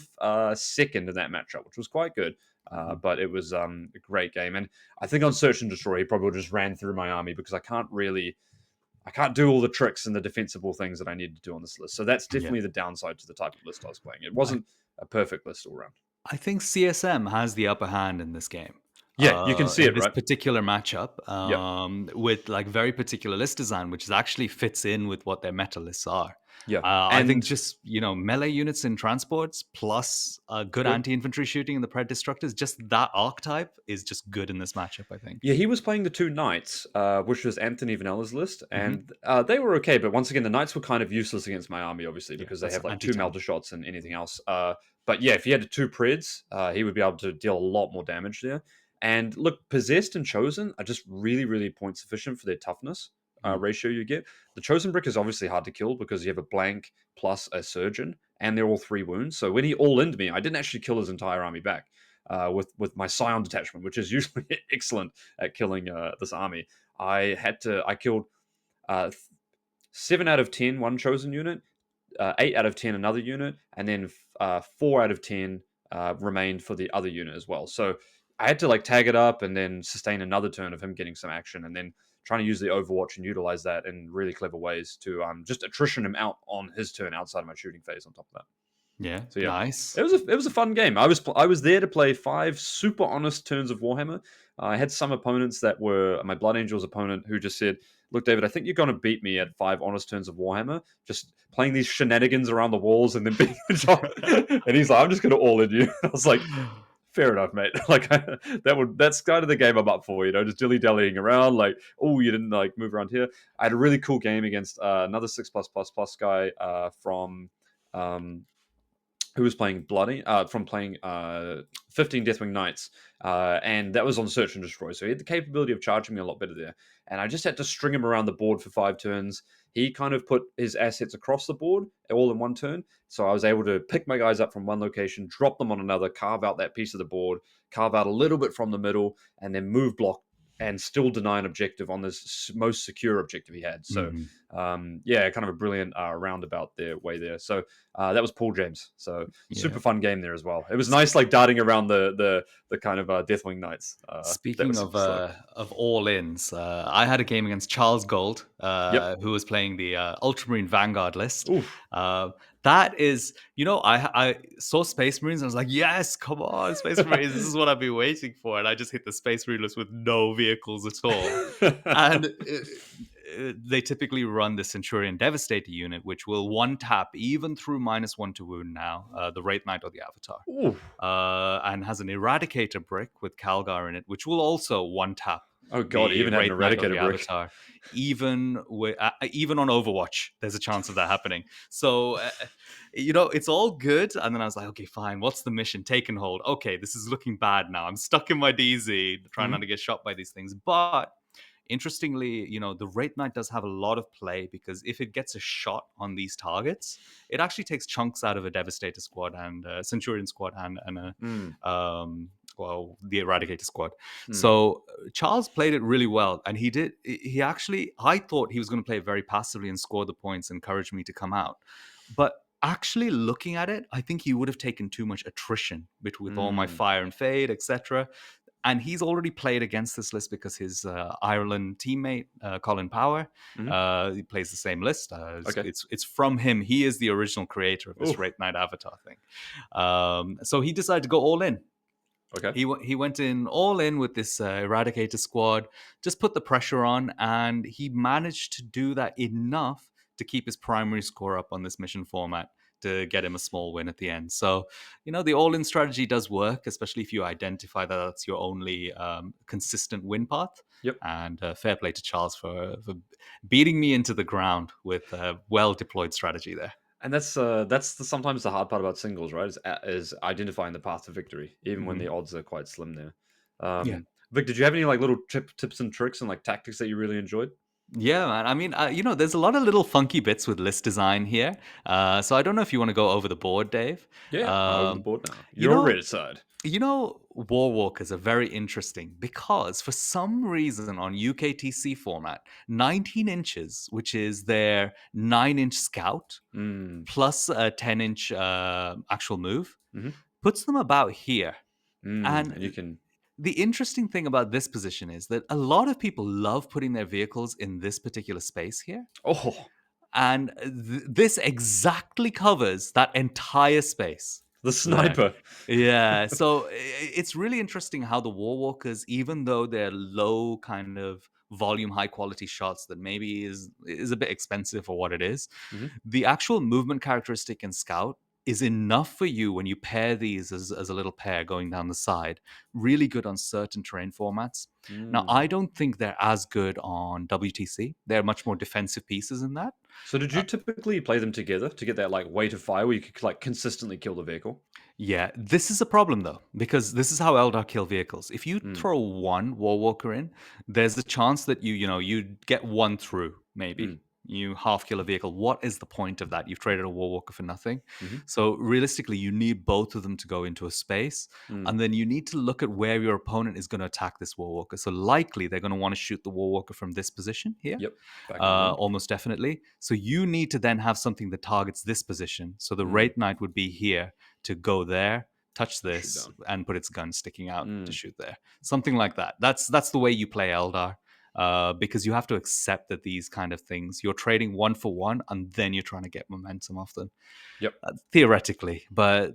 [SPEAKER 2] second in that matchup, which was quite good.
[SPEAKER 1] mhm.
[SPEAKER 2] But it was a great game, and I think on Search and Destroy, he probably just ran through my army because I can't do all the tricks and the defensible things that I need to do on this list. So that's
[SPEAKER 1] Yeah.
[SPEAKER 2] definitely the downside to the type of list I was playing. It
[SPEAKER 1] I
[SPEAKER 2] wasn't a perfect list all around.
[SPEAKER 1] I think CSM has the upper hand in this game.
[SPEAKER 2] Yeah, you can see
[SPEAKER 1] In
[SPEAKER 2] it,
[SPEAKER 1] this
[SPEAKER 2] right?
[SPEAKER 1] particular matchup,
[SPEAKER 2] Yep,
[SPEAKER 1] with like very particular list design, which is actually fits in with what their meta lists are.
[SPEAKER 2] yeah,
[SPEAKER 1] I think
[SPEAKER 2] and
[SPEAKER 1] just melee units in transports plus good
[SPEAKER 2] good.
[SPEAKER 1] anti-infantry shooting in the pred destructors, just that archetype is just good in this matchup. I think.
[SPEAKER 2] Yeah, he was playing the two knights, which was Anthony Vanella's list,
[SPEAKER 1] Hmm.
[SPEAKER 2] and they were okay. But once again, the knights were kind of useless against my army, obviously,
[SPEAKER 1] Yeah,
[SPEAKER 2] because they
[SPEAKER 1] that's
[SPEAKER 2] have like two
[SPEAKER 1] anti-tank.
[SPEAKER 2] melter shots and anything else. But yeah, if he had two preds, he would be able to deal a lot more damage there. And look, possessed and chosen are just really, really point sufficient for their toughness
[SPEAKER 1] Mm.
[SPEAKER 2] ratio you get. The chosen brick is obviously hard to kill because you have a blank plus a surgeon, and they're all 3 wounds. So when he all into me, I didn't actually kill his entire army back. With my Scion detachment, which is usually excellent at killing this army. I killed uh, 7 out of 10 one chosen unit, 8 out of 10 another unit, and then 4 out of 10 remained for the other unit as well. So I had to like tag it up and then sustain another turn of him getting some action, and then trying to use the Overwatch and utilize that in really clever ways to just attrition him out on his turn outside of my shooting phase. On top of that.
[SPEAKER 1] Yeah,
[SPEAKER 2] So yeah,
[SPEAKER 1] nice.
[SPEAKER 2] it was a fun game. I was there to play 5 super honest turns of Warhammer. I had some opponents that were my Blood Angels opponent who just said, "Look, David, I think you're going to beat me at 5 honest turns of Warhammer, just playing these shenanigans around the walls and then being the job." And he's like, "I'm just going to all in you." I was like, "Fair enough, mate." Like that's kind of the game I'm up for, just dilly dallying around. Like, oh, you didn't like move around here. I had a really cool game against another 6+++ guy from. Um, who was playing Bloody from playing 15 Deathwing Knights, and that was on Search and Destroy. So he had the capability of charging me a lot better there. And I just had to string him around the board for 5 turns. He kind of put his assets across the board all in one turn. So I was able to pick my guys up from one location, drop them on another, carve out that piece of the board, carve out a little bit from the middle, and then move block and still deny an objective on this most secure objective he had. So,
[SPEAKER 1] Mhm.
[SPEAKER 2] yeah, kind of a brilliant roundabout there way there. So that was Paul James. So
[SPEAKER 1] Yeah.
[SPEAKER 2] super fun game there as well. It was nice, like darting around the kind of Deathwing Knights. That
[SPEAKER 1] Speaking
[SPEAKER 2] was super slow.
[SPEAKER 1] of all ins, I had a game against Charles Gold,
[SPEAKER 2] Yep.
[SPEAKER 1] who was playing the Ultramarine Vanguard list.
[SPEAKER 2] Oof.
[SPEAKER 1] That is, I saw Space Marines and I was like, yes, come on, Space Marines, this is what I've been waiting for. And I just hit the Space Marine list with no vehicles at all. And they typically run the Centurion Devastator unit, which will one tap even through -1 to wound now, the Wraith Knight or the Avatar.
[SPEAKER 2] Oof.
[SPEAKER 1] And has an Eradicator brick with Calgar in it, which will also one tap
[SPEAKER 2] Oh god, he
[SPEAKER 1] the
[SPEAKER 2] even had an
[SPEAKER 1] Wraith Knight or
[SPEAKER 2] Eradicator
[SPEAKER 1] the
[SPEAKER 2] brick.
[SPEAKER 1] Avatar. Even on Overwatch, there's a chance of that happening. So, it's all good. And then I was like, okay, fine. What's the mission? Take and hold. Okay, this is looking bad now. I'm stuck in my DZ, trying not
[SPEAKER 2] Mhm.
[SPEAKER 1] to get shot by these things. But interestingly, the Wraith Knight does have a lot of play because if it gets a shot on these targets, it actually takes chunks out of a Devastator squad and a Centurion squad and
[SPEAKER 2] Mm,
[SPEAKER 1] the Eradicator squad.
[SPEAKER 2] mm,
[SPEAKER 1] So Charles played it really well, and he did. He actually, I thought he was going to play it very passively and score the points, encourage me to come out, but. Actually, looking at it, I think he would have taken too much attrition with all my
[SPEAKER 2] mm,
[SPEAKER 1] fire and fade, etc. And he's already played against this list because his Ireland teammate Colin Power
[SPEAKER 2] mhm.
[SPEAKER 1] he plays the same list.
[SPEAKER 2] Okay.
[SPEAKER 1] It's from him. He is the original creator of this
[SPEAKER 2] Oof.
[SPEAKER 1] Wraith Knight avatar thing. So he decided to go all in.
[SPEAKER 2] Okay.
[SPEAKER 1] He went in all in with this Eradicator squad, just put the pressure on, and he managed to do that enough to keep his primary score up on this mission format to get him a small win at the end. So, the all in strategy does work, especially if you identify that that's your only consistent win path.
[SPEAKER 2] Yep.
[SPEAKER 1] And fair play to Charles for beating me into the ground with a well deployed strategy there.
[SPEAKER 2] And that's sometimes the hard part about singles, right? Is identifying the path to victory, even when the
[SPEAKER 1] Mhm.
[SPEAKER 2] odds are quite slim there.
[SPEAKER 1] Yeah.
[SPEAKER 2] Vic, did you have any like little tips and tricks and like tactics that you really enjoyed?
[SPEAKER 1] Yeah, man. I mean, there's a lot of little funky bits with list design here. So I don't know if you want to go over the board, Dave.
[SPEAKER 2] Yeah, I'm over the
[SPEAKER 1] Um,
[SPEAKER 2] board now.
[SPEAKER 1] you
[SPEAKER 2] You're
[SPEAKER 1] know,
[SPEAKER 2] Reddit side.
[SPEAKER 1] War Walkers are very interesting because for some reason on UKTC format, 19 inches, which is their 9-inch scout
[SPEAKER 2] Mm,
[SPEAKER 1] plus a 10-inch actual move,
[SPEAKER 2] hmm
[SPEAKER 1] puts them about here.
[SPEAKER 2] and
[SPEAKER 1] And
[SPEAKER 2] you can.
[SPEAKER 1] the interesting thing about this position is that a lot of people love putting their vehicles in this particular space here.
[SPEAKER 2] Oh,
[SPEAKER 1] And this exactly covers that entire space
[SPEAKER 2] the
[SPEAKER 1] there.
[SPEAKER 2] sniper.
[SPEAKER 1] Yeah. So it's really interesting how the War Walkers, even though they're low kind of volume, high quality shots that maybe is a bit expensive for what it is,
[SPEAKER 2] hmm
[SPEAKER 1] the actual movement characteristic in Scout is enough for you when you pair these as a little pair going down the side. Really good on certain terrain formats. Now, I
[SPEAKER 2] Mm.
[SPEAKER 1] don't think they're as good on WTC. They're much more defensive pieces in that.
[SPEAKER 2] So did you
[SPEAKER 1] Uh,
[SPEAKER 2] typically play them together to get that like weight of fire where you could like consistently kill the vehicle?
[SPEAKER 1] Yeah, this is a problem though, because this is how Eldar kill vehicles. If you
[SPEAKER 2] Mm,
[SPEAKER 1] throw one War Walker in, there's a chance that you get one through, maybe.
[SPEAKER 2] mm,
[SPEAKER 1] You half kill a vehicle. What is the point of that? You've traded a War Walker for nothing.
[SPEAKER 2] hmm
[SPEAKER 1] So realistically, you need both of them to go into a space.
[SPEAKER 2] mm.
[SPEAKER 1] And then you need to look at where your opponent is going to attack this War Walker. So likely they're going to want to shoot the War Walker from this position here,
[SPEAKER 2] Yep. Back in the room.
[SPEAKER 1] almost definitely. So you need to then have something that targets this position. So the
[SPEAKER 2] Mm.
[SPEAKER 1] Wraith Knight would be here to go there, touch
[SPEAKER 2] Shoot
[SPEAKER 1] this,
[SPEAKER 2] down.
[SPEAKER 1] and put its gun sticking out to
[SPEAKER 2] Mm.
[SPEAKER 1] shoot there. Something like that. That's the way you play Eldar. because you have to accept that these kind of things, you're trading one for one, and then you're trying to get momentum off them.
[SPEAKER 2] Yep.
[SPEAKER 1] Theoretically, but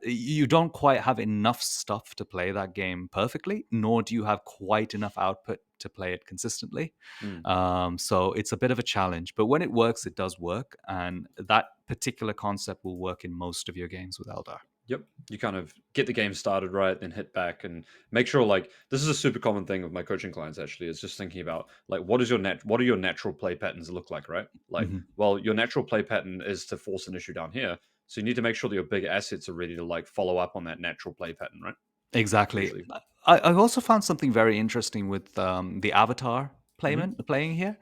[SPEAKER 1] you don't quite have enough stuff to play that game perfectly, nor do you have quite enough output to play it consistently.
[SPEAKER 2] Mm.
[SPEAKER 1] So it's a bit of a challenge, but when it works, it does work, and that particular concept will work in most of your games with Eldar.
[SPEAKER 2] Yep. You kind of get the game started right, then hit back and make sure like this is a super common thing with my coaching clients actually, is just thinking about like what are your natural play patterns look like, right? Like,
[SPEAKER 1] Mhm.
[SPEAKER 2] well, your natural play pattern is to force an issue down here. So you need to make sure that your big assets are ready to like follow up on that natural play pattern, right?
[SPEAKER 1] Exactly.
[SPEAKER 2] Usually.
[SPEAKER 1] I also found something very interesting with the Avatar
[SPEAKER 2] Hmm.
[SPEAKER 1] playing here,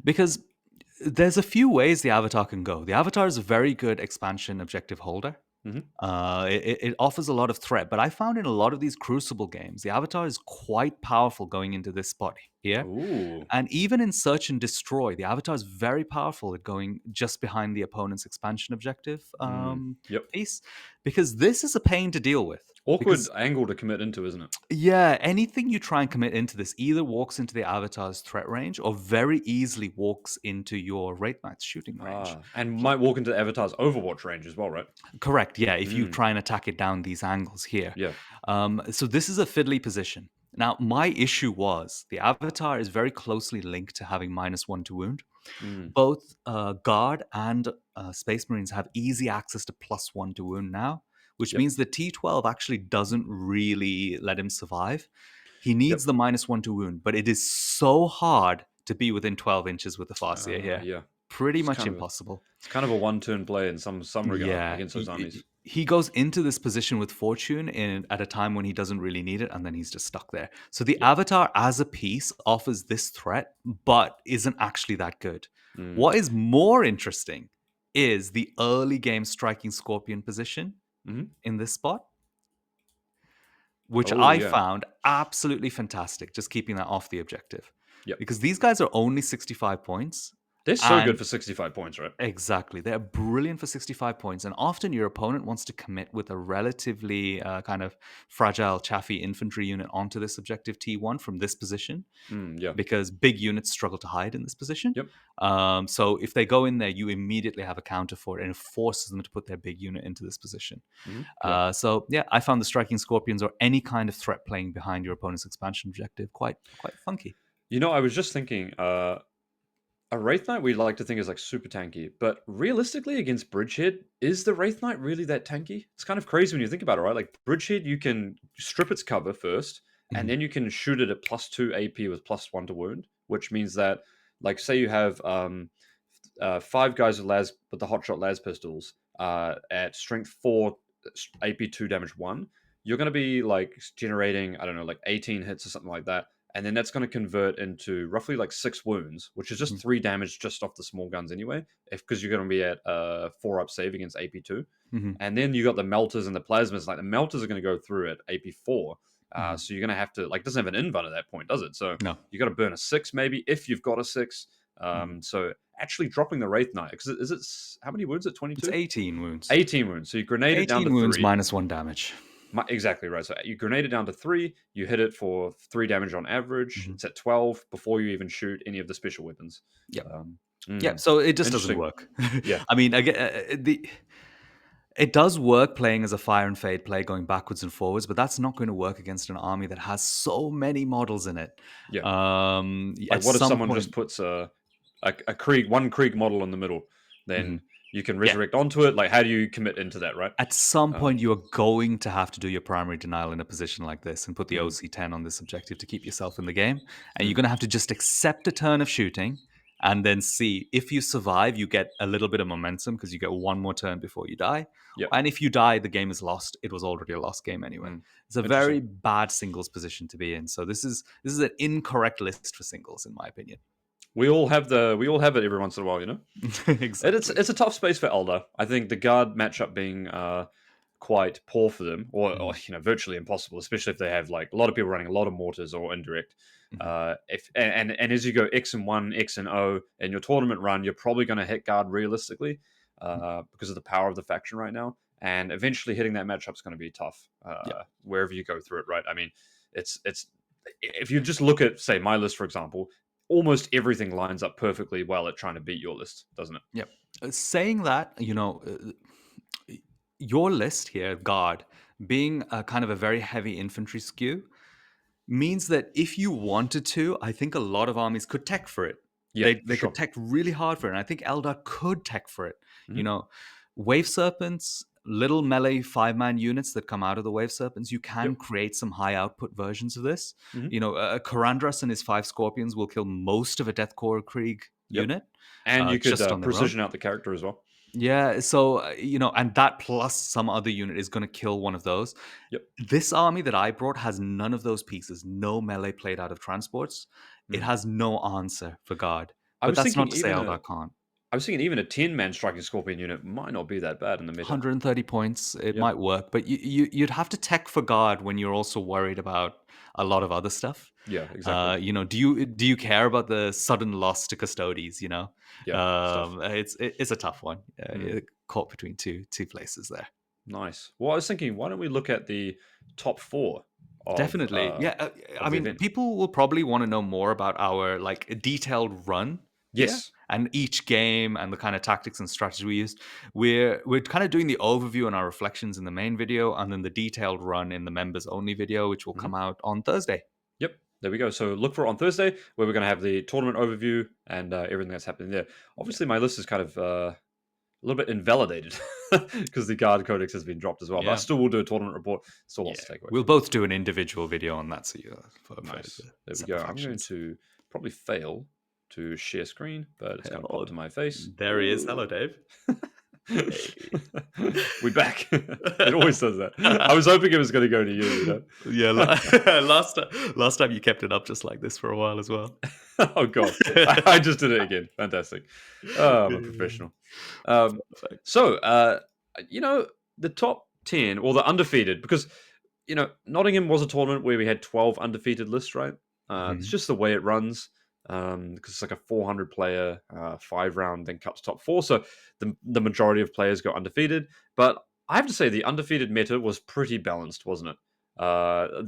[SPEAKER 1] because there's a few ways the Avatar can go. The Avatar is a very good expansion objective holder.
[SPEAKER 2] Hmm.
[SPEAKER 1] It offers a lot of threat, but I found in a lot of these Crucible games, the Avatar is quite powerful going into this spot here.
[SPEAKER 2] Ooh.
[SPEAKER 1] And even in Search and Destroy, the Avatar is very powerful at going just behind the opponent's expansion objective
[SPEAKER 2] Mm. Yep.
[SPEAKER 1] piece, because this is a pain to deal with.
[SPEAKER 2] Awkward
[SPEAKER 1] Because
[SPEAKER 2] angle to commit into, isn't it?
[SPEAKER 1] yeah, anything you try and commit into this either walks into the Avatar's threat range or very easily walks into your Wraith Knight's shooting range.
[SPEAKER 2] Ah, and might walk into Avatar's Overwatch range as well, right?
[SPEAKER 1] Correct. Yeah, if you
[SPEAKER 2] Mm.
[SPEAKER 1] try and attack it down these angles here.
[SPEAKER 2] Yeah.
[SPEAKER 1] So this is a fiddly position. Now, my issue was the Avatar is very closely linked to having -1 to wound.
[SPEAKER 2] Mm.
[SPEAKER 1] Both Guard and Space Marines have easy access to +1 to wound now, which
[SPEAKER 2] Yep.
[SPEAKER 1] means the T12 actually doesn't really let him survive. He needs
[SPEAKER 2] Yep.
[SPEAKER 1] the -1 to wound, but it is so hard to be within 12 inches with the Farseer here.
[SPEAKER 2] Yeah.
[SPEAKER 1] Pretty
[SPEAKER 2] It's
[SPEAKER 1] much
[SPEAKER 2] kind of a
[SPEAKER 1] impossible.
[SPEAKER 2] it's kind of a one-turn play in some regard
[SPEAKER 1] Yeah,
[SPEAKER 2] against those armies.
[SPEAKER 1] he goes into this position with Fortune at a time when he doesn't really need it, and then he's just stuck there. So the
[SPEAKER 2] Yep.
[SPEAKER 1] Avatar as a piece offers this threat, but isn't actually that good.
[SPEAKER 2] Mm.
[SPEAKER 1] What is more interesting is the early game striking Scorpion position
[SPEAKER 2] Mhm.
[SPEAKER 1] in this spot, which
[SPEAKER 2] Oh,
[SPEAKER 1] I
[SPEAKER 2] yeah.
[SPEAKER 1] found absolutely fantastic, just keeping that off the objective.
[SPEAKER 2] Yep.
[SPEAKER 1] Because these guys are only 65 points,
[SPEAKER 2] They're so good
[SPEAKER 1] and
[SPEAKER 2] for 65 points, right?
[SPEAKER 1] exactly. They're brilliant for 65 points. And often your opponent wants to commit with a relatively kind of fragile, chaffy infantry unit onto this objective T1 from this position,
[SPEAKER 2] Mm, yeah.
[SPEAKER 1] because big units struggle to hide in this position.
[SPEAKER 2] Yep.
[SPEAKER 1] So if they go in there, you immediately have a counter for it, and it forces them to put their big unit into this position.
[SPEAKER 2] Mhm. Yeah.
[SPEAKER 1] So yeah, I found the striking scorpions or any kind of threat playing behind your opponent's expansion objective quite funky.
[SPEAKER 2] You know, I was just thinking, a Wraith Knight we like to think is like super tanky, but realistically against Bridgehead, is the Wraith Knight really that tanky? It's kind of crazy when you think about it, right? Like Bridgehead, you can strip its cover first, and
[SPEAKER 1] Mhm,
[SPEAKER 2] then you can shoot it at +2 AP with +1 to wound, which means that, like, say you have 5 guys with the hotshot las pistols at strength 4, AP 2 damage 1. You're going to be like generating, I don't know, like 18 hits or something like that, and then that's going to convert into roughly like 6 wounds, which is just
[SPEAKER 1] mhm,
[SPEAKER 2] 3 damage just off the small guns anyway, if because you're going to be at 4 up save against AP 2.
[SPEAKER 1] mhm,
[SPEAKER 2] And then you got the melters and the plasmas. Like the melters are going to go through at AP 4,
[SPEAKER 1] mhm.
[SPEAKER 2] so you're going to have to, like, doesn't have an invuln at that point, does it? So
[SPEAKER 1] No.
[SPEAKER 2] you got to burn a 6 maybe if you've got a 6.
[SPEAKER 1] Mhm.
[SPEAKER 2] So actually dropping the Wraith Knight, because how many wounds at
[SPEAKER 1] It's
[SPEAKER 2] 22?
[SPEAKER 1] 18 wounds.
[SPEAKER 2] 18 wounds. So you grenade it down to
[SPEAKER 1] 18 wounds
[SPEAKER 2] 3.
[SPEAKER 1] -1 damage.
[SPEAKER 2] Exactly right. So you grenade it down to 3. You hit it for 3 damage on average.
[SPEAKER 1] Mhm.
[SPEAKER 2] It's at 12 before you even shoot any of the special weapons.
[SPEAKER 1] Yep.
[SPEAKER 2] Um,
[SPEAKER 1] Yeah,
[SPEAKER 2] mm,
[SPEAKER 1] so it just doesn't
[SPEAKER 2] interesting.
[SPEAKER 1] work.
[SPEAKER 2] Yeah.
[SPEAKER 1] I mean, again, it does work playing as a fire and fade play, going backwards and forwards, but that's not going to work against an army that has so many models in it.
[SPEAKER 2] Yeah. Like,
[SPEAKER 1] At
[SPEAKER 2] what if
[SPEAKER 1] some
[SPEAKER 2] someone just
[SPEAKER 1] point,
[SPEAKER 2] puts a Krieg, one Krieg model in the middle?
[SPEAKER 1] mhm.
[SPEAKER 2] Then you can
[SPEAKER 1] Yeah,
[SPEAKER 2] resurrect onto it. Like, how do you commit into that, right?
[SPEAKER 1] at some
[SPEAKER 2] Um,
[SPEAKER 1] point, you are going to have to do your primary denial in a position like this and put the
[SPEAKER 2] mm,
[SPEAKER 1] OC10 on this objective to keep yourself in the game. And you're
[SPEAKER 2] mm,
[SPEAKER 1] going to have to just accept a turn of shooting and then see if you survive, you get a little bit of momentum because you get one more turn before you die.
[SPEAKER 2] yep.
[SPEAKER 1] And if you die, the game is lost. It was already a lost game anyway.
[SPEAKER 2] Mm,
[SPEAKER 1] It's a very
[SPEAKER 2] interesting.
[SPEAKER 1] bad singles position to be in. So this is an incorrect list for singles, in my opinion.
[SPEAKER 2] We all have it every once in a while, you know. It's
[SPEAKER 1] Exactly.
[SPEAKER 2] it's a tough space for Eldar. I think the guard matchup being quite poor for them, or
[SPEAKER 1] Mhm,
[SPEAKER 2] virtually impossible, especially if they have like a lot of people running a lot of mortars or indirect.
[SPEAKER 1] mhm,
[SPEAKER 2] If and as you go X and 1, X and O in your tournament run, you're probably going to hit guard realistically,
[SPEAKER 1] mhm.
[SPEAKER 2] because of the power of the faction right now. And eventually hitting that matchup is going to be tough
[SPEAKER 1] Yeah.
[SPEAKER 2] wherever you go through it. Right? I mean, it's if you just look at, say, my list, for example, almost everything lines up perfectly well at trying to beat your list, doesn't it?
[SPEAKER 1] Yep. Saying that, your list here, guard, being a kind of a very heavy infantry skew, means that if you wanted to, I think a lot of armies could tech for it.
[SPEAKER 2] Yeah,
[SPEAKER 1] They
[SPEAKER 2] for
[SPEAKER 1] could
[SPEAKER 2] sure.
[SPEAKER 1] tech really hard for it. And I think Eldar could tech for it. You
[SPEAKER 2] Hmm.
[SPEAKER 1] know, wave serpents, little melee 5-man units that come out of the wave serpents, you
[SPEAKER 2] Yep.
[SPEAKER 1] can create some high output versions of this.
[SPEAKER 2] Hmm.
[SPEAKER 1] Karandras and his 5 scorpions will kill most of a Deathcore Krieg
[SPEAKER 2] Yep.
[SPEAKER 1] unit
[SPEAKER 2] And you could
[SPEAKER 1] just on their own.
[SPEAKER 2] precision out the character as well.
[SPEAKER 1] Yeah, so and that plus some other unit is going to kill one of those.
[SPEAKER 2] Yep.
[SPEAKER 1] This army that I brought has none of those pieces. No melee played out of transports. It
[SPEAKER 2] Mm.
[SPEAKER 1] has no answer for guard.
[SPEAKER 2] I
[SPEAKER 1] But
[SPEAKER 2] was
[SPEAKER 1] that's
[SPEAKER 2] thinking
[SPEAKER 1] not to say
[SPEAKER 2] even
[SPEAKER 1] Eldar can't.
[SPEAKER 2] a 10-man striking scorpion unit might not be that bad in the meta.
[SPEAKER 1] 130 points, it
[SPEAKER 2] Yeah.
[SPEAKER 1] might work, but you'd have to tech for guard when you're also worried about a lot of other stuff.
[SPEAKER 2] Yeah, exactly.
[SPEAKER 1] Do you care about the sudden loss to Custodes?
[SPEAKER 2] Yeah, it's tough.
[SPEAKER 1] It's a tough one.
[SPEAKER 2] Mm.
[SPEAKER 1] Caught between two places there.
[SPEAKER 2] Nice. Well, I was thinking, why don't we look at the top four
[SPEAKER 1] Definitely. Yeah. I
[SPEAKER 2] of the
[SPEAKER 1] mean,
[SPEAKER 2] event?
[SPEAKER 1] people will probably want to know more about our like detailed run here
[SPEAKER 2] Yes.
[SPEAKER 1] and each game and the kind of tactics and strategy we used. We're kind of doing the overview and our reflections in the main video, and then the detailed run in the members only video, which will
[SPEAKER 2] Mhm.
[SPEAKER 1] come out on Thursday.
[SPEAKER 2] Yep. There we go. So look for it on Thursday, where we're going to have the tournament overview and everything that's happening there.
[SPEAKER 1] Yeah.
[SPEAKER 2] Obviously, my list is kind of a little bit invalidated because the guard codex has been dropped as well. But I
[SPEAKER 1] Yeah.
[SPEAKER 2] still will do a tournament report. Still
[SPEAKER 1] Yeah.
[SPEAKER 2] lots to take away
[SPEAKER 1] We'll
[SPEAKER 2] from it.
[SPEAKER 1] both do an individual video on that, so you for
[SPEAKER 2] Nice.
[SPEAKER 1] the
[SPEAKER 2] There we go.
[SPEAKER 1] separate
[SPEAKER 2] I'm going
[SPEAKER 1] factions.
[SPEAKER 2] to probably fail to share screen, but it's going to pop
[SPEAKER 1] Oh,
[SPEAKER 2] to my face.
[SPEAKER 1] there he is. Hello,
[SPEAKER 2] Ooh.
[SPEAKER 1] Dave. Hey.
[SPEAKER 2] We back. It always does that. I was hoping it was going to go to you, you know?
[SPEAKER 1] Yeah, last time you kept it up just like this for a while as well.
[SPEAKER 2] Oh, God. I just did it again. Fantastic. Oh, I'm a
[SPEAKER 1] Yeah.
[SPEAKER 2] professional. Um,
[SPEAKER 1] Perfect.
[SPEAKER 2] so, you know, the top 10 or the undefeated, because, Nottingham was a tournament where we had 12 undefeated lists, right? It's
[SPEAKER 1] Mhm.
[SPEAKER 2] just the way it runs because it's like a 400 player 5 round, then cut to top four. So the majority of players go undefeated. But I have to say, the undefeated meta was pretty balanced, wasn't it?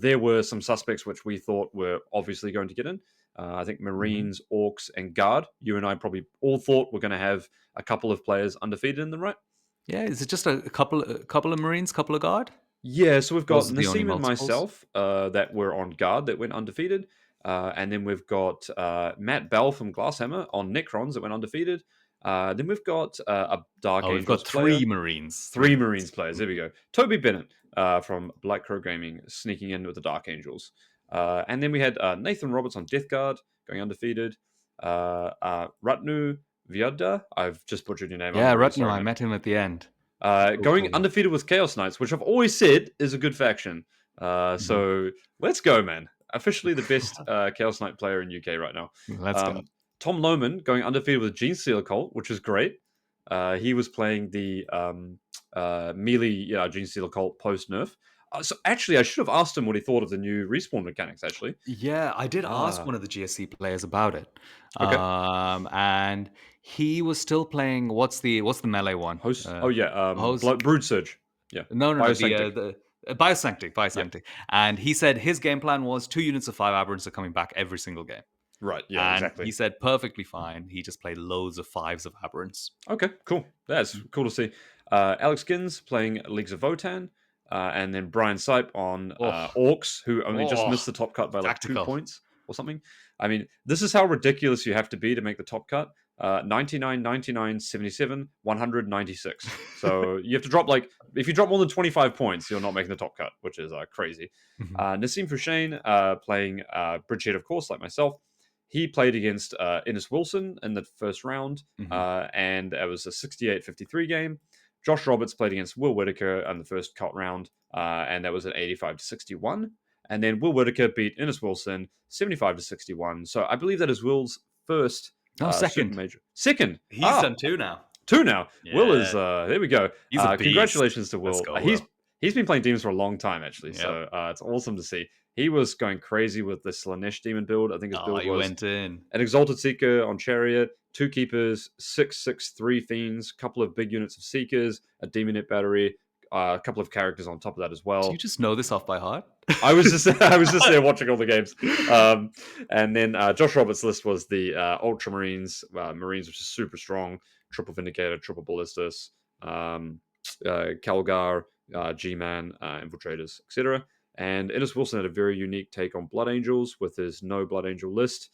[SPEAKER 2] There were some suspects which we thought were obviously going to get in. I think
[SPEAKER 1] Mhm.
[SPEAKER 2] Marines, Orcs, and Guard. You and I probably all thought we're going to have a couple of players undefeated in them, right?
[SPEAKER 1] Yeah, is it just a couple of Marines, couple of Guard?
[SPEAKER 2] Yeah, so we've got
[SPEAKER 1] Those are the only
[SPEAKER 2] Nassim and
[SPEAKER 1] multiples?
[SPEAKER 2] myself that were on Guard that went undefeated. And then we've got Matt Bell from Glasshammer on Necrons that went undefeated. Then we've got a Dark
[SPEAKER 1] Oh, we've
[SPEAKER 2] Angels
[SPEAKER 1] got 3
[SPEAKER 2] player.
[SPEAKER 1] Marines, 3
[SPEAKER 2] Three
[SPEAKER 1] Marines.
[SPEAKER 2] Marines players. There we
[SPEAKER 1] Mhm.
[SPEAKER 2] go. Toby Bennett from Black Crow Gaming sneaking in with the Dark Angels. And then we had Nathan Roberts on Death Guard going undefeated. Ratnu Vyada. I've just butchered your name. I'm
[SPEAKER 1] Yeah,
[SPEAKER 2] really
[SPEAKER 1] Rutnu,
[SPEAKER 2] sorry,
[SPEAKER 1] I
[SPEAKER 2] man.
[SPEAKER 1] met him at the end. He's so
[SPEAKER 2] Going
[SPEAKER 1] cool.
[SPEAKER 2] undefeated with Chaos Knights, which I've always said is a good faction.
[SPEAKER 1] Mhm.
[SPEAKER 2] So let's go, man. Officially the best Chaos Knight player in UK right now.
[SPEAKER 1] Let's go.
[SPEAKER 2] Tom Lohman going undefeated with Gene Stealer Cult, which is great. He was playing the melee Gene Stealer Cult post nerf. So actually, I should have asked him what he thought of the new respawn mechanics. Actually,
[SPEAKER 1] Yeah, I did ask
[SPEAKER 2] ah,
[SPEAKER 1] one of the GSC players about it.
[SPEAKER 2] okay.
[SPEAKER 1] And he was still playing what's the melee one?
[SPEAKER 2] Host. Oh yeah,
[SPEAKER 1] Hose
[SPEAKER 2] Brood Surge. Yeah,
[SPEAKER 1] No,
[SPEAKER 2] Biosanctic.
[SPEAKER 1] the Biosanctic,
[SPEAKER 2] Yeah,
[SPEAKER 1] Biosanctic. And he said his game plan was 2 units of 5 aberrants are coming back every single game.
[SPEAKER 2] right. Yeah,
[SPEAKER 1] And
[SPEAKER 2] exactly.
[SPEAKER 1] he said perfectly fine. He just played loads of 5s of aberrants.
[SPEAKER 2] Okay, cool. That's
[SPEAKER 1] Mm.
[SPEAKER 2] cool to see. Alex Gins playing Leagues of Votan, and then Brian Sipe on
[SPEAKER 1] Oh,
[SPEAKER 2] Orcs, who only just
[SPEAKER 1] oh,
[SPEAKER 2] missed the top cut by like two
[SPEAKER 1] tactical.
[SPEAKER 2] points or something. I mean, this is how ridiculous you have to be to make the top cut. 99, 99, 77, 196. So you have to drop like, if you drop more than 25 points, you're not making the top cut, which is crazy.
[SPEAKER 1] Mhm,
[SPEAKER 2] Nassim Fouchain playing Bridgehead, of course, like myself. He played against Innes Wilson in the first round,
[SPEAKER 1] mhm.
[SPEAKER 2] and it was a 68-53 game. Josh Roberts played against Will Whitaker in the first cut round, and that was an 85-61. And then Will Whitaker beat Innes Wilson 75-61. So I believe that is Will's first
[SPEAKER 1] Oh,
[SPEAKER 2] super
[SPEAKER 1] second.
[SPEAKER 2] major. Second.
[SPEAKER 1] He's done 2 now.
[SPEAKER 2] Two now. Will is
[SPEAKER 1] Yeah,
[SPEAKER 2] there we go.
[SPEAKER 1] he's a beast.
[SPEAKER 2] Congratulations to
[SPEAKER 1] Let's
[SPEAKER 2] Will.
[SPEAKER 1] go,
[SPEAKER 2] He's been playing demons for a long time actually,
[SPEAKER 1] Yep.
[SPEAKER 2] so it's awesome to see. He was going crazy with the Slanesh demon build. I think his
[SPEAKER 1] Oh,
[SPEAKER 2] build
[SPEAKER 1] he
[SPEAKER 2] was
[SPEAKER 1] went in.
[SPEAKER 2] an Exalted Seeker on Chariot, 2 Keepers, 6/6/3 Fiends, couple of big units of Seekers, a Demonite battery, a couple of characters on top of that as
[SPEAKER 1] Do you
[SPEAKER 2] well.
[SPEAKER 1] just know this off by heart?
[SPEAKER 2] I was just there watching all the games. And then Josh Roberts' list was the Ultramarines, Marines, which is super strong, triple Vindicator, triple Ballistus, um, Calgar, G-Man, Infiltrators, etc. And Ennis Wilson had a very unique take on Blood Angels with his no Blood Angel list,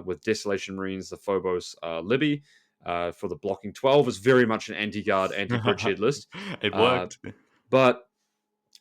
[SPEAKER 2] with Desolation Marines, the Phobos Libby. For the blocking 12 is very much an anti-guard, anti-bridgehead list.
[SPEAKER 1] It
[SPEAKER 2] Uh,
[SPEAKER 1] worked.
[SPEAKER 2] but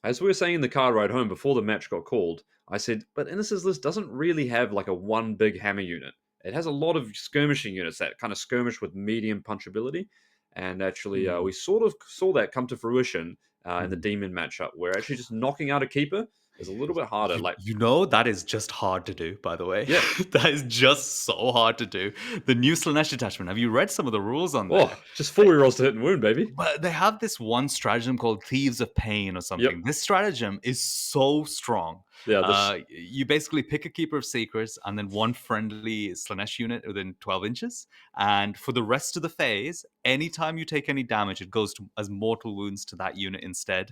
[SPEAKER 2] as we were saying in the car ride home before the match got called, I said, but Innis's list doesn't really have like a one big hammer unit. It has a lot of skirmishing units that kind of skirmish with medium punchability. And actually,
[SPEAKER 1] Mm,
[SPEAKER 2] we sort of saw that come to fruition in the
[SPEAKER 1] mhm.
[SPEAKER 2] demon matchup, where actually just knocking out a keeper is a little bit harder. Like,
[SPEAKER 1] You know that is just hard to do, by the way.
[SPEAKER 2] yeah,
[SPEAKER 1] That is just so hard to do. The new Slanesh detachment, have you read some of the rules on there?
[SPEAKER 2] oh, just 4 year olds to hit and wound, baby.
[SPEAKER 1] But they have this one stratagem called Thieves of Pain or
[SPEAKER 2] Yep.
[SPEAKER 1] something. This stratagem is so strong.
[SPEAKER 2] Yeah, this.
[SPEAKER 1] You basically pick a Keeper of Secrets and then one friendly Slanesh unit within 12 inches. And for the rest of the phase, anytime you take any damage, it goes to, as mortal wounds to that unit instead.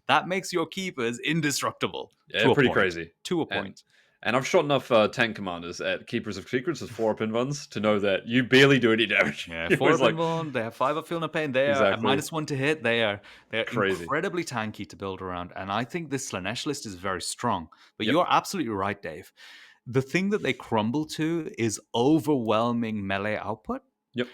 [SPEAKER 1] That makes your Keepers indestructible
[SPEAKER 2] Yeah,
[SPEAKER 1] to a
[SPEAKER 2] pretty
[SPEAKER 1] point.
[SPEAKER 2] crazy.
[SPEAKER 1] To a
[SPEAKER 2] And
[SPEAKER 1] point.
[SPEAKER 2] and I've shot enough tank commanders at Keepers of Secrets with 4 up in ones to know that you barely do any damage.
[SPEAKER 1] Yeah,
[SPEAKER 2] You're
[SPEAKER 1] 4
[SPEAKER 2] always
[SPEAKER 1] up in
[SPEAKER 2] like,
[SPEAKER 1] 1, they have 5 up feel no pain. They are at
[SPEAKER 2] exactly,
[SPEAKER 1] -1 to hit. They are
[SPEAKER 2] crazy.
[SPEAKER 1] incredibly tanky to build around, and I think this Slanesh list is very strong. But
[SPEAKER 2] Yep,
[SPEAKER 1] you're absolutely right, Dave. The thing that they crumble to is overwhelming melee output.
[SPEAKER 2] yep,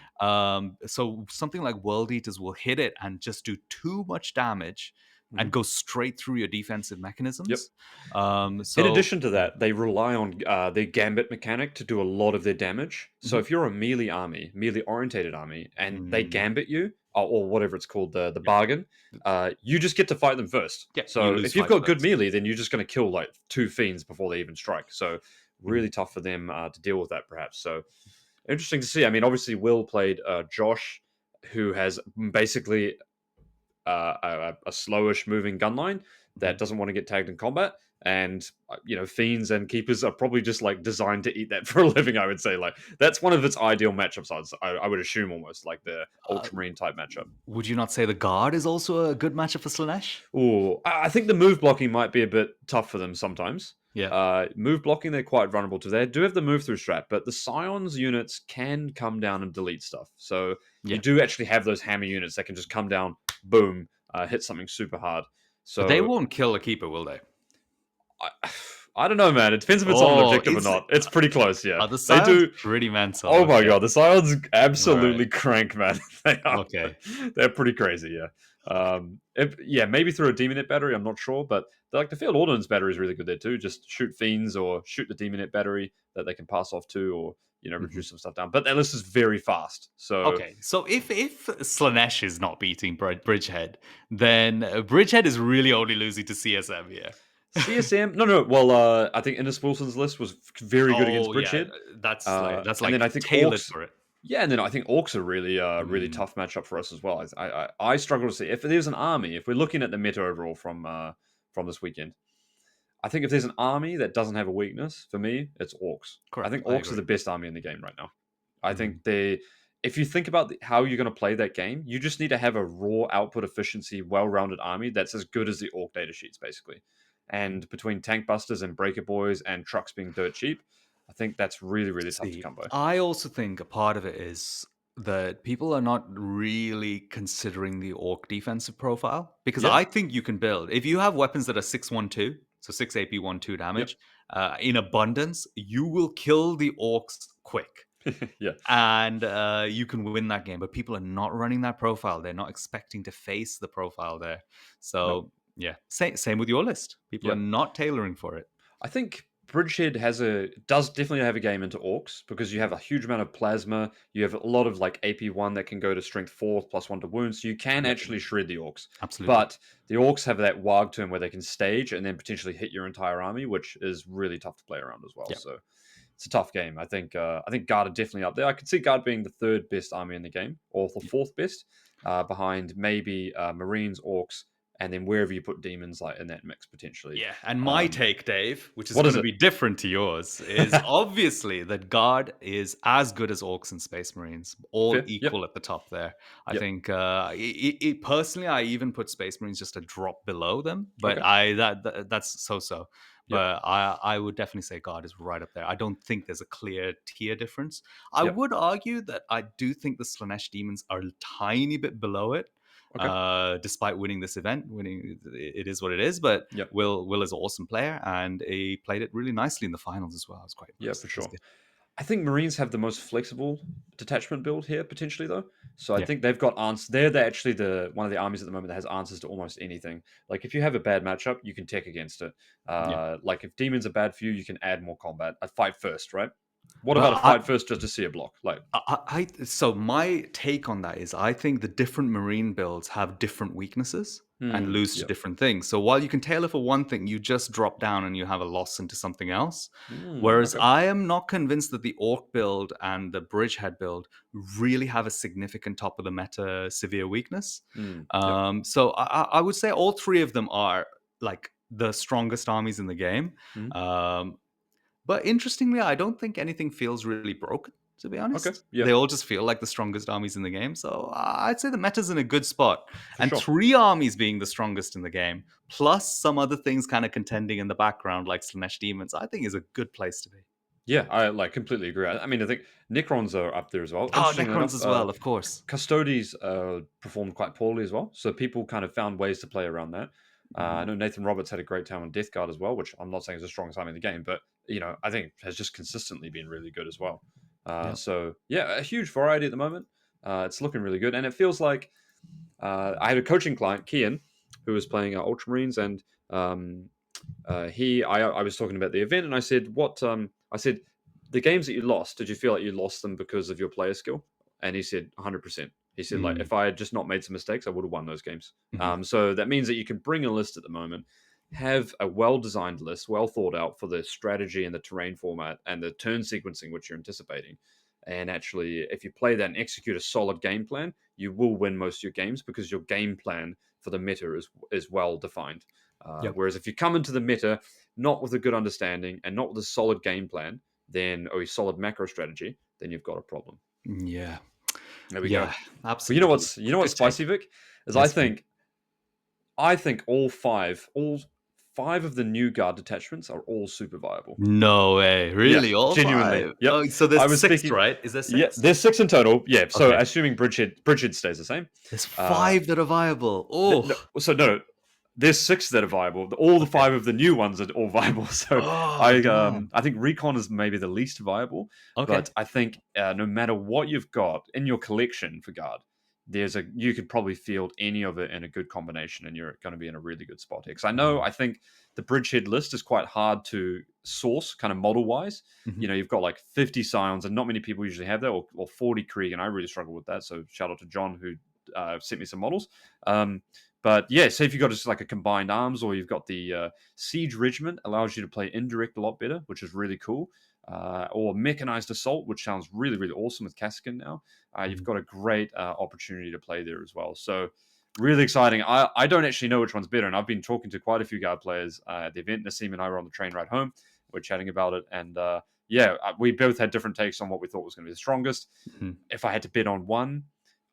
[SPEAKER 1] So something like World Eaters will hit it and just do too much damage and
[SPEAKER 2] mhm,
[SPEAKER 1] go straight through your defensive
[SPEAKER 2] yep.
[SPEAKER 1] mechanisms.
[SPEAKER 2] In
[SPEAKER 1] So
[SPEAKER 2] addition to
[SPEAKER 1] yeah.
[SPEAKER 2] that, they rely on their gambit mechanic to do a lot of their damage. So
[SPEAKER 1] Mhm.
[SPEAKER 2] if you're a melee army, melee orientated army, and they
[SPEAKER 1] Mm,
[SPEAKER 2] gambit you, or whatever it's called, the
[SPEAKER 1] yeah.
[SPEAKER 2] bargain, you just get to fight them first.
[SPEAKER 1] Yeah, you
[SPEAKER 2] So
[SPEAKER 1] lose
[SPEAKER 2] if you've
[SPEAKER 1] 5
[SPEAKER 2] got good
[SPEAKER 1] first.
[SPEAKER 2] melee, then you're just going to kill like 2 fiends before they even strike. So
[SPEAKER 1] Mhm.
[SPEAKER 2] really tough for them to deal with that, perhaps. So interesting to see. I mean, obviously, Will played Josh, who has basically a slowish moving gun line that
[SPEAKER 1] Mhm.
[SPEAKER 2] doesn't want to get tagged in combat. And fiends and keepers are probably just like designed to eat that for a living. I would say like that's one of its ideal matchups. I would assume almost like the
[SPEAKER 1] Uh,
[SPEAKER 2] ultramarine type matchup.
[SPEAKER 1] would you not say the guard is also a good matchup for Slanesh?
[SPEAKER 2] Oh, I think the move blocking might be a bit tough for them sometimes.
[SPEAKER 1] Yeah.
[SPEAKER 2] Move blocking, they're quite vulnerable to. They do have the move through strat, but the Scions units can come down and delete stuff. So you
[SPEAKER 1] Yeah.
[SPEAKER 2] do actually have those hammer units that can just come down, boom, hit something super hard.
[SPEAKER 1] But they
[SPEAKER 2] So
[SPEAKER 1] won't kill a keeper, will they?
[SPEAKER 2] I, I don't know, man. It depends if it's on an
[SPEAKER 1] Oh,
[SPEAKER 2] objective or
[SPEAKER 1] is it?
[SPEAKER 2] not. It's pretty close, yeah.
[SPEAKER 1] Are the
[SPEAKER 2] They
[SPEAKER 1] Scions
[SPEAKER 2] do.
[SPEAKER 1] pretty mental?
[SPEAKER 2] Oh my
[SPEAKER 1] Okay.
[SPEAKER 2] god, the Scions
[SPEAKER 1] All right.
[SPEAKER 2] absolutely crank, man. They are.
[SPEAKER 1] Okay.
[SPEAKER 2] They're pretty crazy, yeah.
[SPEAKER 1] Okay.
[SPEAKER 2] Yeah, maybe through a Demonite battery, I'm not sure, but like the Field Ordnance battery is really good there too. Just shoot fiends or shoot the Demonite battery that they can pass off to, or
[SPEAKER 1] Mhm.
[SPEAKER 2] reduce some stuff down. But that list is very fast, so
[SPEAKER 1] Okay. So if Slanesh is not beating Bridgehead, then Bridgehead is really only losing to CSM here.
[SPEAKER 2] CSM. No, no. Well, I think Innes Wilson's list was very good against
[SPEAKER 1] Oh yeah,
[SPEAKER 2] Bridgehead.
[SPEAKER 1] that's
[SPEAKER 2] And then
[SPEAKER 1] like
[SPEAKER 2] I think
[SPEAKER 1] tailored
[SPEAKER 2] Orcs.
[SPEAKER 1] for it.
[SPEAKER 2] Yeah, and then I think Orcs are really, really
[SPEAKER 1] Mm,
[SPEAKER 2] tough matchup for us as well. I struggle to see if there's an army. If we're looking at the meta overall from this weekend, I think if there's an army that doesn't have a weakness for me, it's Orcs. I
[SPEAKER 1] correct.
[SPEAKER 2] think
[SPEAKER 1] I
[SPEAKER 2] Orcs are
[SPEAKER 1] agree.
[SPEAKER 2] the best army in the game right now. I
[SPEAKER 1] Mhm.
[SPEAKER 2] think they. If you think about how you're going to play that game, you just need to have a raw output efficiency, well-rounded army that's as good as the Orc data sheets, basically. And between tank busters and breaker boys and trucks being dirt cheap, I think that's really, really tough to
[SPEAKER 1] See,
[SPEAKER 2] come by.
[SPEAKER 1] I also think a part of it is that people are not really considering the orc defensive profile because
[SPEAKER 2] Yeah.
[SPEAKER 1] I think you can build if you have weapons that are 612, so 6 AP 1 2
[SPEAKER 2] Yep.
[SPEAKER 1] damage in abundance, you will kill the orcs quick
[SPEAKER 2] Yeah.
[SPEAKER 1] and you can win that game. But people are not running that profile; they're not expecting to face the profile there.
[SPEAKER 2] No.
[SPEAKER 1] So yeah, same with your list. People are
[SPEAKER 2] Yeah.
[SPEAKER 1] not tailoring for it.
[SPEAKER 2] I think Bridgehead does definitely have a game into orcs because you have a huge amount of plasma. You have a lot of like AP1 that can go to strength 4 +1 to wounds. So you can
[SPEAKER 1] Yeah,
[SPEAKER 2] actually shred the orcs.
[SPEAKER 1] absolutely.
[SPEAKER 2] But the orcs have that WAG turn where they can stage and then potentially hit your entire army, which is really tough to play around as well.
[SPEAKER 1] Yeah.
[SPEAKER 2] So it's a tough game. I think Guard are definitely up there. I could see Guard being the third best army in the game, or the fourth best, behind maybe Marines, Orcs, and then wherever you put demons like in that mix potentially.
[SPEAKER 1] Yeah, and my
[SPEAKER 2] Um,
[SPEAKER 1] take, Dave, which is
[SPEAKER 2] what
[SPEAKER 1] going
[SPEAKER 2] is
[SPEAKER 1] to
[SPEAKER 2] it?
[SPEAKER 1] be different to yours, is obviously that Guard is as good as Orcs and Space Marines, all
[SPEAKER 2] Fair. Yep.
[SPEAKER 1] equal at the top there. I
[SPEAKER 2] Yep.
[SPEAKER 1] think, personally, I even put Space Marines just a drop below them, but
[SPEAKER 2] Okay.
[SPEAKER 1] that's so.
[SPEAKER 2] Yep.
[SPEAKER 1] But I would definitely say Guard is right up there. I don't think there's a clear tier difference. I
[SPEAKER 2] Yep.
[SPEAKER 1] would argue that I do think the Slanesh demons are a tiny bit below it,
[SPEAKER 2] Okay.
[SPEAKER 1] despite winning this event. Winning it is what it is, but
[SPEAKER 2] Yep.
[SPEAKER 1] Will is an awesome player, and he played it really nicely in the finals as well. I was quite
[SPEAKER 2] Yeah,
[SPEAKER 1] impressed.
[SPEAKER 2] for
[SPEAKER 1] It was
[SPEAKER 2] sure.
[SPEAKER 1] good.
[SPEAKER 2] I think Marines have the most flexible detachment build here potentially though. So I
[SPEAKER 1] Yeah,
[SPEAKER 2] think they've got answers. They're actually the one of the armies at the moment that has answers to almost anything. Like if you have a bad matchup, you can tech against it.
[SPEAKER 1] yeah.
[SPEAKER 2] Like if demons are bad for you, you can add more combat. A fight first, right? What
[SPEAKER 1] But
[SPEAKER 2] about a fight first just to see a block? Like,
[SPEAKER 1] so my take on that is I think the different marine builds have different weaknesses and lose to
[SPEAKER 2] yep.
[SPEAKER 1] different things. So while you can tailor for one thing, you just drop down and you have a loss into something else. Whereas
[SPEAKER 2] Okay.
[SPEAKER 1] I am not convinced that the orc build and the bridgehead build really have a significant top of the meta severe weakness.
[SPEAKER 2] Yep.
[SPEAKER 1] So I would say all three of them are like the strongest armies in the game.
[SPEAKER 2] Mm.
[SPEAKER 1] Um, but interestingly, I don't think anything feels really broken, to be
[SPEAKER 2] Okay.
[SPEAKER 1] honest.
[SPEAKER 2] Yeah,
[SPEAKER 1] They all just feel like the strongest armies in the game. So I'd say the meta's in a good spot.
[SPEAKER 2] for
[SPEAKER 1] And
[SPEAKER 2] sure.
[SPEAKER 1] three armies being the strongest in the game, plus some other things kind of contending in the background, like Slanesh Demons, I think is a good place to be.
[SPEAKER 2] Yeah, I like completely agree. I mean, I think Necrons are up there as well.
[SPEAKER 1] Oh,
[SPEAKER 2] Interestingly
[SPEAKER 1] Necrons
[SPEAKER 2] enough,
[SPEAKER 1] as well, of course.
[SPEAKER 2] Custodes performed quite poorly as well. So people kind of found ways to play around that. I
[SPEAKER 1] Mhm.
[SPEAKER 2] know Nathan Roberts had a great time on Death Guard as well, which I'm not saying is the strongest time in the game, but I think has just consistently been really good as well.
[SPEAKER 1] Yeah.
[SPEAKER 2] So yeah, a huge variety at the moment. It's looking really good, and it feels like I had a coaching client, Kian, who was playing Ultramarines, and um, I was talking about the event, and I said, "What?" I said, "The games that you lost, did you feel like you lost them because of your player skill?" And he said, "100%." He said, "Like
[SPEAKER 1] Mm.
[SPEAKER 2] if I had just not made some mistakes, I would have won those games."
[SPEAKER 1] Mhm.
[SPEAKER 2] So that means that you can bring a list at the moment, have a well-designed list, well thought out for the strategy and the terrain format and the turn sequencing which you're anticipating. And actually, if you play that and execute a solid game plan, you will win most of your games because your game plan for the meta is well defined.
[SPEAKER 1] Yep.
[SPEAKER 2] Whereas if you come into the meta not with a good understanding and not with a solid game plan, then or a solid macro strategy, then you've got a problem.
[SPEAKER 1] Yeah.
[SPEAKER 2] There we go.
[SPEAKER 1] Yeah.
[SPEAKER 2] But you know
[SPEAKER 1] Absolutely.
[SPEAKER 2] what's you know what's
[SPEAKER 1] Good take.
[SPEAKER 2] spicy, Vic? Is I
[SPEAKER 1] Yes, please.
[SPEAKER 2] think I think all five of the new guard detachments are all super viable.
[SPEAKER 1] No way.
[SPEAKER 2] Yeah,
[SPEAKER 1] Really? All
[SPEAKER 2] genuinely.
[SPEAKER 1] five?
[SPEAKER 2] Yep.
[SPEAKER 1] Oh, so
[SPEAKER 2] I
[SPEAKER 1] there's
[SPEAKER 2] was
[SPEAKER 1] six,
[SPEAKER 2] speaking.
[SPEAKER 1] right? Is there
[SPEAKER 2] Yeah,
[SPEAKER 1] six?
[SPEAKER 2] there's six in total. Yeah. So
[SPEAKER 1] Okay.
[SPEAKER 2] assuming Bridgehead stays the same.
[SPEAKER 1] There's
[SPEAKER 2] Uh,
[SPEAKER 1] five that are viable. Oh,
[SPEAKER 2] no, so no, there's six that are viable. All the
[SPEAKER 1] okay.
[SPEAKER 2] five of the new ones are all viable. So
[SPEAKER 1] Oh,
[SPEAKER 2] I
[SPEAKER 1] damn.
[SPEAKER 2] think Recon is maybe the least viable,
[SPEAKER 1] Okay.
[SPEAKER 2] but I think no matter what you've got in your collection for guard, you could probably field any of it in a good combination, and you're going to be in a really good spot here. Because I think the bridgehead list is quite hard to source, kind of model wise.
[SPEAKER 1] Mhm.
[SPEAKER 2] You've got like 50 Scions, and not many people usually have that, or 40 Krieg, and I really struggle with that. So shout out to John who sent me some models. Um, but yeah, say if you've got just like a combined arms, or you've got the siege regiment, allows you to play indirect a lot better, which is really cool. Or mechanized assault, which sounds really really awesome with Kaskin now. You've
[SPEAKER 1] Mhm.
[SPEAKER 2] got a great opportunity to play there as well. So really exciting. I don't actually know which one's better, and I've been talking to quite a few guard players at the event. Nassim and I were on the train ride home. We're chatting about it, and yeah, we both had different takes on what we thought was going to be the strongest.
[SPEAKER 1] Mhm.
[SPEAKER 2] If I had to bet on one,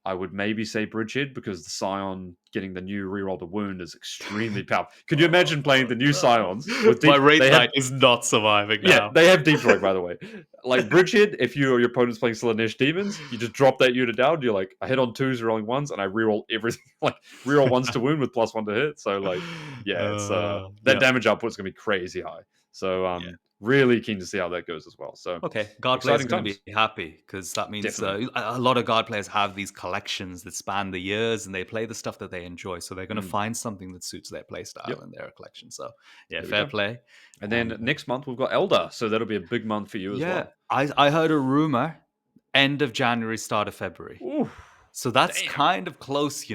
[SPEAKER 2] I would maybe say Bridgehead because the Scion getting the new reroll the wound is extremely powerful. Could you imagine playing the new Scions with
[SPEAKER 1] My
[SPEAKER 2] deep?
[SPEAKER 1] Wraith
[SPEAKER 2] They have
[SPEAKER 1] Knight is not surviving
[SPEAKER 2] yeah,
[SPEAKER 1] now.
[SPEAKER 2] they have deep strike by the way. Like Bridgehead, if you or your opponent's playing Slanesh demons, you just drop that unit down. You're like, I hit on twos, rolling ones, and I reroll everything. Like reroll ones to wound with +1 to hit. So like, yeah, it's that
[SPEAKER 1] Yeah.
[SPEAKER 2] damage output's gonna be crazy high. So
[SPEAKER 1] Yeah.
[SPEAKER 2] really keen to see how that goes as well. So
[SPEAKER 1] Okay, guard players are
[SPEAKER 2] exciting
[SPEAKER 1] going to
[SPEAKER 2] times,
[SPEAKER 1] be happy because that means
[SPEAKER 2] definitely.
[SPEAKER 1] a lot of guard players have these collections that span the years, and they play the stuff that they enjoy. So they're going to
[SPEAKER 2] Mm,
[SPEAKER 1] find something that suits their play style
[SPEAKER 2] yep,
[SPEAKER 1] in their collection. So yeah,
[SPEAKER 2] there we
[SPEAKER 1] fair
[SPEAKER 2] go.
[SPEAKER 1] play.
[SPEAKER 2] And then
[SPEAKER 1] And
[SPEAKER 2] next month we've got Eldar, so that'll be a big month for you as
[SPEAKER 1] yeah,
[SPEAKER 2] well.
[SPEAKER 1] I heard a rumor end of January, start of February.
[SPEAKER 2] Ooh,
[SPEAKER 1] So that's
[SPEAKER 2] damn.
[SPEAKER 1] kind of close.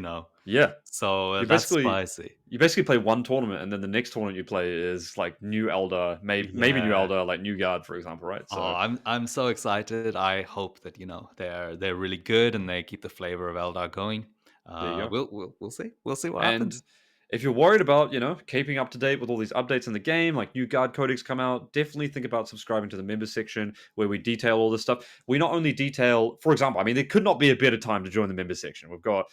[SPEAKER 2] Yeah,
[SPEAKER 1] So
[SPEAKER 2] you
[SPEAKER 1] that's
[SPEAKER 2] basically
[SPEAKER 1] spicy.
[SPEAKER 2] you basically play one tournament, and then the next tournament you play is like new Eldar, maybe new
[SPEAKER 1] Yeah.
[SPEAKER 2] Eldar, like new guard, for example, right?
[SPEAKER 1] Oh,
[SPEAKER 2] So
[SPEAKER 1] I'm so excited. I hope that they're really good and they keep the flavor of Eldar going.
[SPEAKER 2] there you go.
[SPEAKER 1] We'll see. We'll see what
[SPEAKER 2] And
[SPEAKER 1] happens.
[SPEAKER 2] if you're worried about, keeping up to date with all these updates in the game, like new guard codex come out, definitely think about subscribing to the members section where we detail all this stuff. We not only detail, for example, I mean, there could not be a better time to join the members section. We've got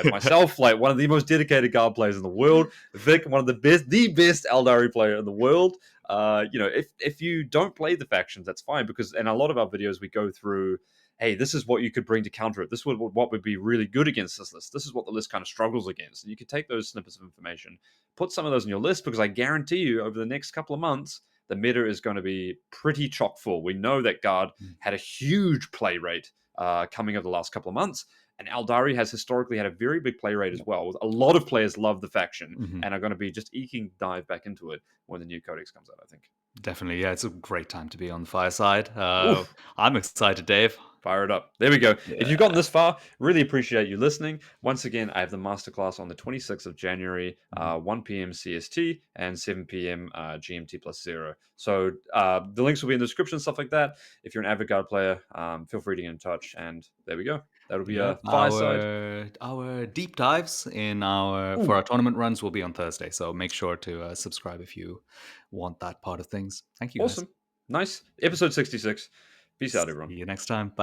[SPEAKER 2] myself, like one of the most dedicated guard players in the world, Vik, one of the best Aeldari player in the world. If you don't play the factions, that's fine, because in a lot of our videos we go through, hey, this is what you could bring to counter it. This would what would be really good against this list. This is what the list kind of struggles against. And you can take those snippets of information, put some of those in your list, because I guarantee you over the next couple of months, the meta is going to be pretty chock full. We know that Guard had a huge play rate coming over the last couple of months. And Aeldari has historically had a very big play rate as well. A lot of players love the faction
[SPEAKER 1] Mhm.
[SPEAKER 2] and are going to be just eking dive back into it when the new codex comes out, I think.
[SPEAKER 1] Definitely, yeah, it's a great time to be on the Fireside.
[SPEAKER 2] Oof.
[SPEAKER 1] I'm excited, Dave.
[SPEAKER 2] Fire it up. There we go. If you've gotten
[SPEAKER 1] Yeah.
[SPEAKER 2] this far, really appreciate you listening. Once again, I have the masterclass on the 26th of January,
[SPEAKER 1] Mhm.
[SPEAKER 2] 1 p.m. CST and 7 p.m. GMT plus zero. So the links will be in the description, stuff like that. If you're an avid guard player, feel free to get in touch. And there we go. That'll be a
[SPEAKER 1] Yep,
[SPEAKER 2] fireside.
[SPEAKER 1] our deep dives in our for
[SPEAKER 2] Ooh,
[SPEAKER 1] our tournament runs will be on Thursday, so make sure to subscribe if you want that part of things. Thank you, guys.
[SPEAKER 2] awesome. Nice. Episode 66. Peace out,
[SPEAKER 1] See
[SPEAKER 2] everyone.
[SPEAKER 1] you next time. Bye.